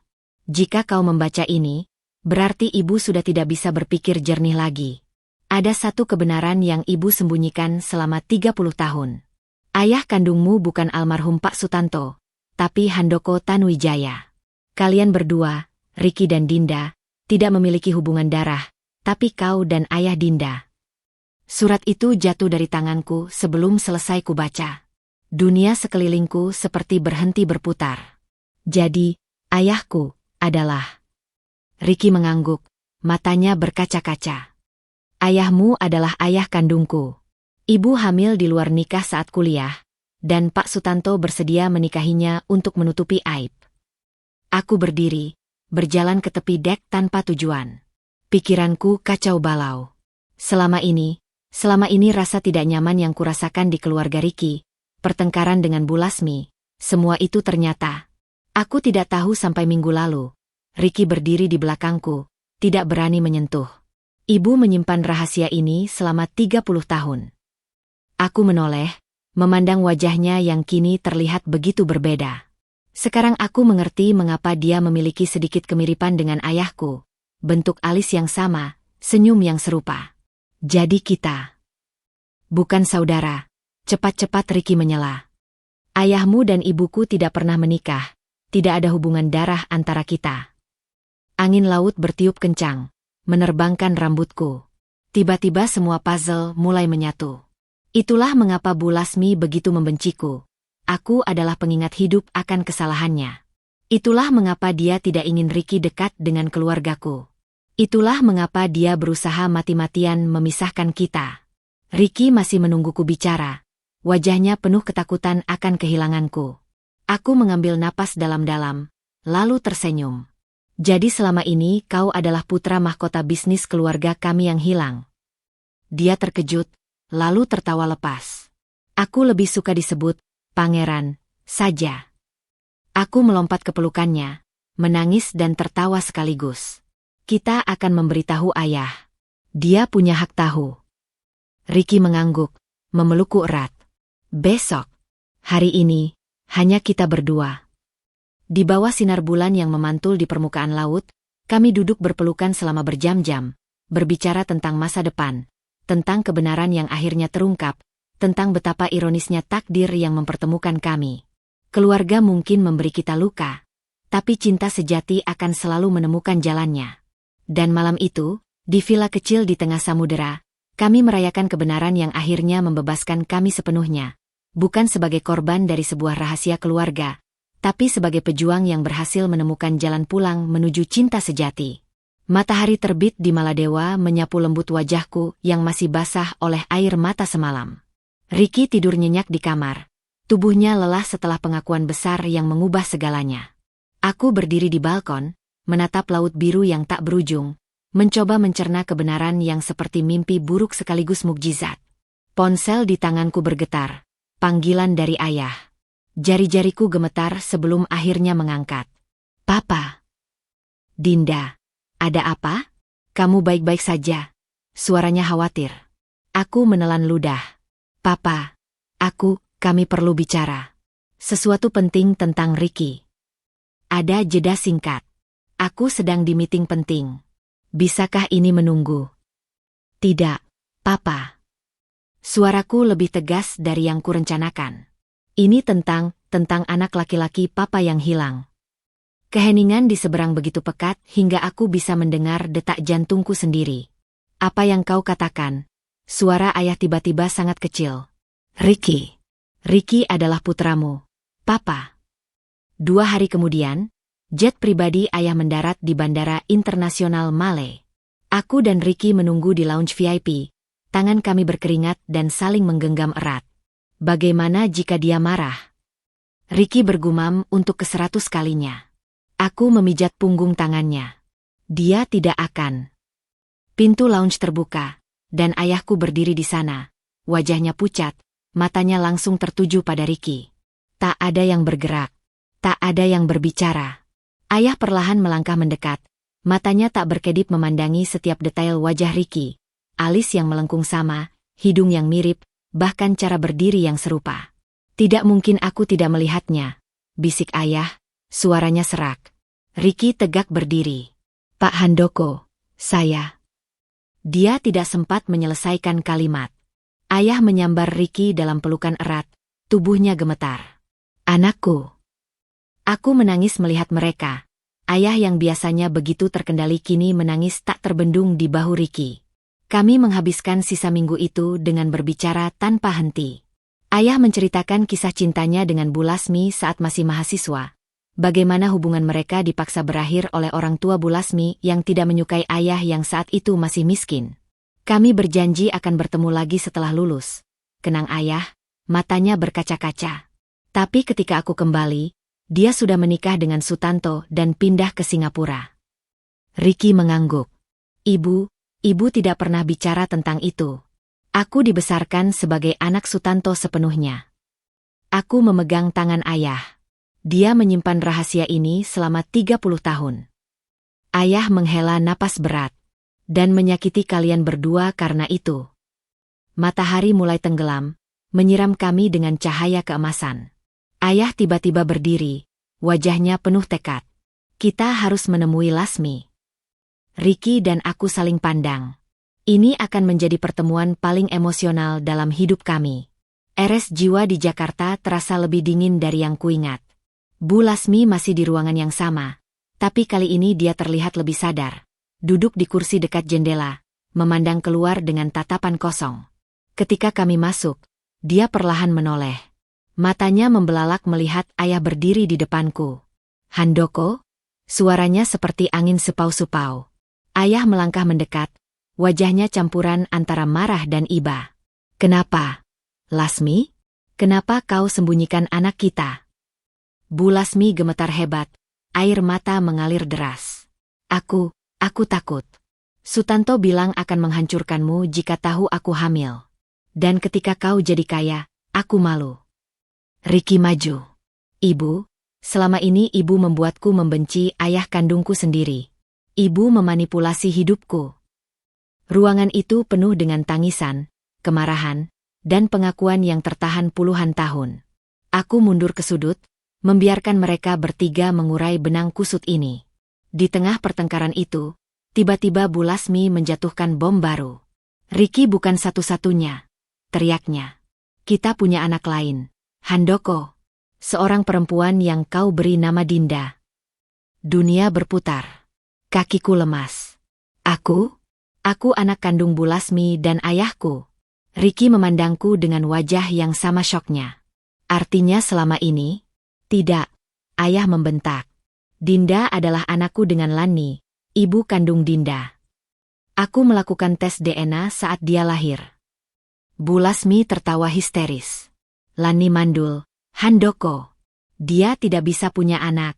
jika kau membaca ini, berarti ibu sudah tidak bisa berpikir jernih lagi. Ada satu kebenaran yang ibu sembunyikan selama 30 tahun. Ayah kandungmu bukan almarhum Pak Sutanto, tapi Handoko Tanuwijaya. Kalian berdua, Ricky dan Dinda, tidak memiliki hubungan darah, tapi kau dan ayah Dinda. Surat itu jatuh dari tanganku sebelum selesai kubaca. Dunia sekelilingku seperti berhenti berputar. Jadi, ayahku adalah... Ricky mengangguk, matanya berkaca-kaca. Ayahmu adalah ayah kandungku. Ibu hamil di luar nikah saat kuliah, dan Pak Sutanto bersedia menikahinya untuk menutupi aib. Aku berdiri, berjalan ke tepi dek tanpa tujuan. Pikiranku kacau balau. Selama ini rasa tidak nyaman yang kurasakan di keluarga Ricky, pertengkaran dengan Bu Lasmi, semua itu ternyata. Aku tidak tahu sampai minggu lalu. Ricky berdiri di belakangku, tidak berani menyentuh. Ibu menyimpan rahasia ini selama 30 tahun. Aku menoleh, memandang wajahnya yang kini terlihat begitu berbeda. Sekarang aku mengerti mengapa dia memiliki sedikit kemiripan dengan ayahku. Bentuk alis yang sama, senyum yang serupa. Jadi kita bukan saudara. Cepat-cepat Ricky menyela. Ayahmu dan ibuku tidak pernah menikah. Tidak ada hubungan darah antara kita. Angin laut bertiup kencang, menerbangkan rambutku. Tiba-tiba semua puzzle mulai menyatu. Itulah mengapa Bu Lasmi begitu membenciku. Aku adalah pengingat hidup akan kesalahannya. Itulah mengapa dia tidak ingin Ricky dekat dengan keluargaku. Itulah mengapa dia berusaha mati-matian memisahkan kita. Ricky masih menungguku bicara. Wajahnya penuh ketakutan akan kehilanganku. Aku mengambil napas dalam-dalam, lalu tersenyum. Jadi selama ini kau adalah putra mahkota bisnis keluarga kami yang hilang. Dia terkejut, lalu tertawa lepas. Aku lebih suka disebut pangeran saja. Aku melompat ke pelukannya, menangis dan tertawa sekaligus. Kita akan memberitahu ayah. Dia punya hak tahu. Ricky mengangguk, memelukku erat. Besok, hari ini, hanya kita berdua. Di bawah sinar bulan yang memantul di permukaan laut, kami duduk berpelukan selama berjam-jam, berbicara tentang masa depan, tentang kebenaran yang akhirnya terungkap, tentang betapa ironisnya takdir yang mempertemukan kami. Keluarga mungkin memberi kita luka, tapi cinta sejati akan selalu menemukan jalannya. Dan malam itu, di villa kecil di tengah samudera, kami merayakan kebenaran yang akhirnya membebaskan kami sepenuhnya, bukan sebagai korban dari sebuah rahasia keluarga, tapi sebagai pejuang yang berhasil menemukan jalan pulang menuju cinta sejati. Matahari terbit di Maladewa menyapu lembut wajahku yang masih basah oleh air mata semalam. Ricky tidur nyenyak di kamar. Tubuhnya lelah setelah pengakuan besar yang mengubah segalanya. Aku berdiri di balkon, menatap laut biru yang tak berujung, mencoba mencerna kebenaran yang seperti mimpi buruk sekaligus mukjizat. Ponsel di tanganku bergetar, panggilan dari ayah. Jari-jariku gemetar sebelum akhirnya mengangkat. Papa. Dinda. Ada apa? Kamu baik-baik saja? Suaranya khawatir. Aku menelan ludah. Papa. Kami perlu bicara. Sesuatu penting tentang Ricky. Ada jeda singkat. Aku sedang di meeting penting. Bisakah ini menunggu? Tidak, Papa. Suaraku lebih tegas dari yang kurencanakan. Ini tentang anak laki-laki Papa yang hilang. Keheningan di seberang begitu pekat hingga aku bisa mendengar detak jantungku sendiri. Apa yang kau katakan? Suara ayah tiba-tiba sangat kecil. Ricky adalah putramu, Papa. 2 hari kemudian, jet pribadi ayah mendarat di Bandara Internasional Malé. Aku dan Ricky menunggu di lounge VIP, tangan kami berkeringat dan saling menggenggam erat. Bagaimana jika dia marah? Ricky bergumam untuk ke-100 kalinya. Aku memijat punggung tangannya. Dia tidak akan. Pintu lounge terbuka, dan ayahku berdiri di sana. Wajahnya pucat, matanya langsung tertuju pada Ricky. Tak ada yang bergerak, tak ada yang berbicara. Ayah perlahan melangkah mendekat, matanya tak berkedip memandangi setiap detail wajah Ricky. Alis yang melengkung sama, hidung yang mirip, bahkan cara berdiri yang serupa. Tidak mungkin aku tidak melihatnya, bisik ayah, suaranya serak. Ricky tegak berdiri. Pak Handoko, saya. Dia tidak sempat menyelesaikan kalimat. Ayah menyambar Ricky dalam pelukan erat, tubuhnya gemetar. Anakku. Aku menangis melihat mereka. Ayah yang biasanya begitu terkendali kini menangis tak terbendung di bahu Ricky. Kami menghabiskan sisa minggu itu dengan berbicara tanpa henti. Ayah menceritakan kisah cintanya dengan Bu Lasmi saat masih mahasiswa. Bagaimana hubungan mereka dipaksa berakhir oleh orang tua Bu Lasmi yang tidak menyukai ayah yang saat itu masih miskin. Kami berjanji akan bertemu lagi setelah lulus. Kenang ayah, matanya berkaca-kaca. Tapi ketika aku kembali, dia sudah menikah dengan Sutanto dan pindah ke Singapura. Ricky mengangguk. Ibu tidak pernah bicara tentang itu. Aku dibesarkan sebagai anak Sutanto sepenuhnya. Aku memegang tangan ayah. Dia menyimpan rahasia ini selama 30 tahun. Ayah menghela napas berat dan menyakiti kalian berdua karena itu. Matahari mulai tenggelam, menyiram kami dengan cahaya keemasan. Ayah tiba-tiba berdiri, wajahnya penuh tekad. Kita harus menemui Lasmi. Ricky dan aku saling pandang. Ini akan menjadi pertemuan paling emosional dalam hidup kami. RS jiwa di Jakarta terasa lebih dingin dari yang kuingat. Bu Lasmi masih di ruangan yang sama, tapi kali ini dia terlihat lebih sadar. Duduk di kursi dekat jendela, memandang keluar dengan tatapan kosong. Ketika kami masuk, dia perlahan menoleh. Matanya membelalak melihat ayah berdiri di depanku. "Handoko?" Suaranya seperti angin sepau-sepau. Ayah melangkah mendekat, wajahnya campuran antara marah dan iba. "Kenapa, Lasmi? Kenapa kau sembunyikan anak kita?" Bu Lasmi gemetar hebat, air mata mengalir deras. Aku takut. Sutanto bilang akan menghancurkanmu jika tahu aku hamil. Dan ketika kau jadi kaya, aku malu. Ricky maju. "Ibu, selama ini ibu membuatku membenci ayah kandungku sendiri. Ibu memanipulasi hidupku." Ruangan itu penuh dengan tangisan, kemarahan, dan pengakuan yang tertahan puluhan tahun. Aku mundur ke sudut, membiarkan mereka bertiga mengurai benang kusut ini. Di tengah pertengkaran itu, tiba-tiba Bu Lasmi menjatuhkan bom baru. "Ricky bukan satu-satunya," teriaknya. "Kita punya anak lain, Handoko. Seorang perempuan yang kau beri nama Dinda." Dunia berputar. Kakiku lemas. Aku anak kandung Bu Lasmi dan ayahku. Ricky memandangku dengan wajah yang sama syoknya. "Artinya selama ini?" "Tidak," ayah membentak. "Dinda adalah anakku dengan Lani, ibu kandung Dinda. Aku melakukan tes DNA saat dia lahir." Bu Lasmi tertawa histeris. "Lani mandul, Handoko. Dia tidak bisa punya anak.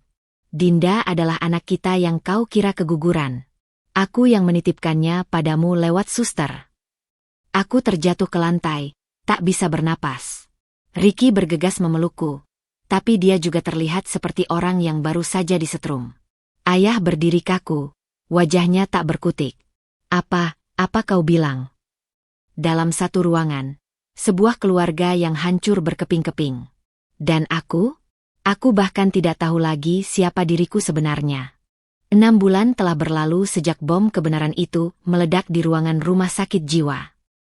Dinda adalah anak kita yang kau kira keguguran. Aku yang menitipkannya padamu lewat suster." Aku terjatuh ke lantai, tak bisa bernapas. Ricky bergegas memelukku, tapi dia juga terlihat seperti orang yang baru saja disetrum. Ayah berdiri kaku, wajahnya tak berkutik. Apa kau bilang?" Dalam satu ruangan, sebuah keluarga yang hancur berkeping-keping. Dan aku bahkan tidak tahu lagi siapa diriku sebenarnya. 6 bulan telah berlalu sejak bom kebenaran itu meledak di ruangan rumah sakit jiwa.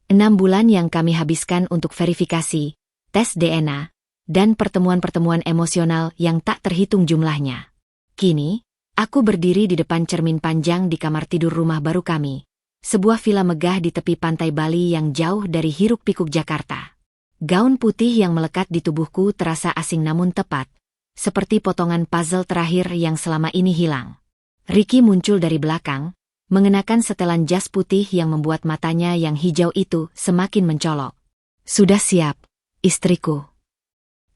6 bulan yang kami habiskan untuk verifikasi, tes DNA, dan pertemuan-pertemuan emosional yang tak terhitung jumlahnya. Kini, aku berdiri di depan cermin panjang di kamar tidur rumah baru kami. Sebuah villa megah di tepi pantai Bali yang jauh dari hiruk-pikuk Jakarta. Gaun putih yang melekat di tubuhku terasa asing namun tepat, seperti potongan puzzle terakhir yang selama ini hilang. Ricky muncul dari belakang, mengenakan setelan jas putih yang membuat matanya yang hijau itu semakin mencolok. "Sudah siap, istriku."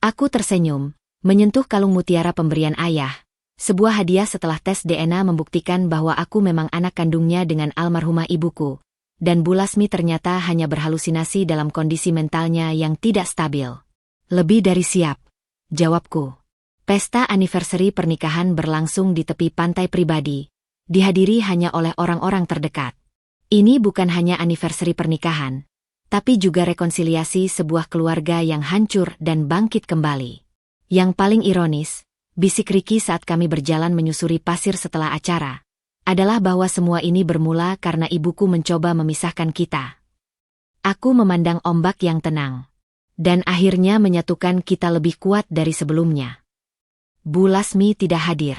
Aku tersenyum, menyentuh kalung mutiara pemberian ayah. Sebuah hadiah setelah tes DNA membuktikan bahwa aku memang anak kandungnya dengan almarhumah ibuku. Dan Bu Lasmi ternyata hanya berhalusinasi dalam kondisi mentalnya yang tidak stabil. "Lebih dari siap," jawabku. Pesta anniversary pernikahan berlangsung di tepi pantai pribadi, dihadiri hanya oleh orang-orang terdekat. Ini bukan hanya anniversary pernikahan, tapi juga rekonsiliasi sebuah keluarga yang hancur dan bangkit kembali. Yang paling ironis, bisik Ricky saat kami berjalan menyusuri pasir setelah acara, adalah bahwa semua ini bermula karena ibuku mencoba memisahkan kita. Aku memandang ombak yang tenang, dan akhirnya menyatukan kita lebih kuat dari sebelumnya. Bu Lasmi tidak hadir.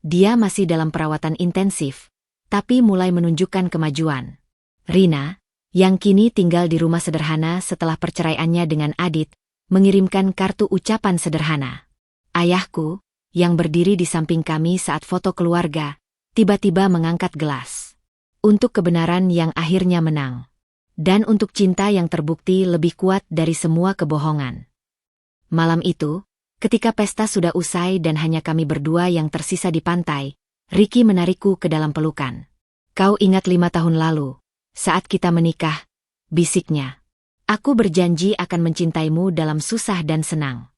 Dia masih dalam perawatan intensif, tapi mulai menunjukkan kemajuan. Rina, yang kini tinggal di rumah sederhana setelah perceraiannya dengan Adit, mengirimkan kartu ucapan sederhana. Ayahku, yang berdiri di samping kami saat foto keluarga, tiba-tiba mengangkat gelas. Untuk kebenaran yang akhirnya menang. Dan untuk cinta yang terbukti lebih kuat dari semua kebohongan. Malam itu, ketika pesta sudah usai dan hanya kami berdua yang tersisa di pantai, Ricky menarikku ke dalam pelukan. "Kau ingat 5 tahun lalu, saat kita menikah?" bisiknya. "Aku berjanji akan mencintaimu dalam susah dan senang.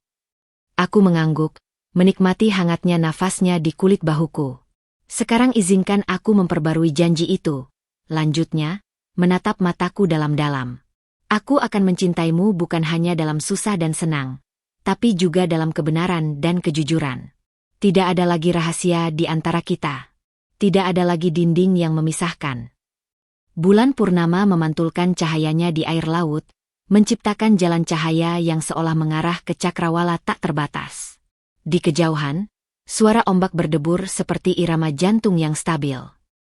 Aku mengangguk, menikmati hangatnya nafasnya di kulit bahuku. Sekarang izinkan aku memperbarui janji itu. Lanjutnya, menatap mataku dalam-dalam. Aku akan mencintaimu bukan hanya dalam susah dan senang, tapi juga dalam kebenaran dan kejujuran. Tidak ada lagi rahasia di antara kita. Tidak ada lagi dinding yang memisahkan. Bulan purnama memantulkan cahayanya di air laut, menciptakan jalan cahaya yang seolah mengarah ke cakrawala tak terbatas. Di kejauhan, suara ombak berdebur seperti irama jantung yang stabil.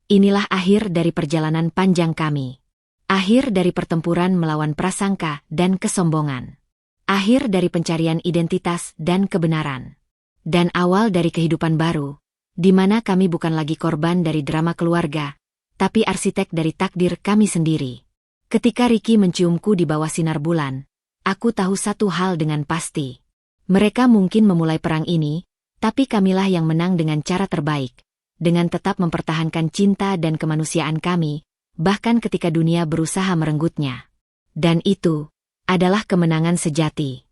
Inilah akhir dari perjalanan panjang kami. Akhir dari pertempuran melawan prasangka dan kesombongan. Akhir dari pencarian identitas dan kebenaran. Dan awal dari kehidupan baru, di mana kami bukan lagi korban dari drama keluarga, tapi arsitek dari takdir kami sendiri. Ketika Ricky menciumku di bawah sinar bulan, aku tahu satu hal dengan pasti. Mereka mungkin memulai perang ini, tapi kamilah yang menang dengan cara terbaik, dengan tetap mempertahankan cinta dan kemanusiaan kami, bahkan ketika dunia berusaha merenggutnya. Dan itu adalah kemenangan sejati.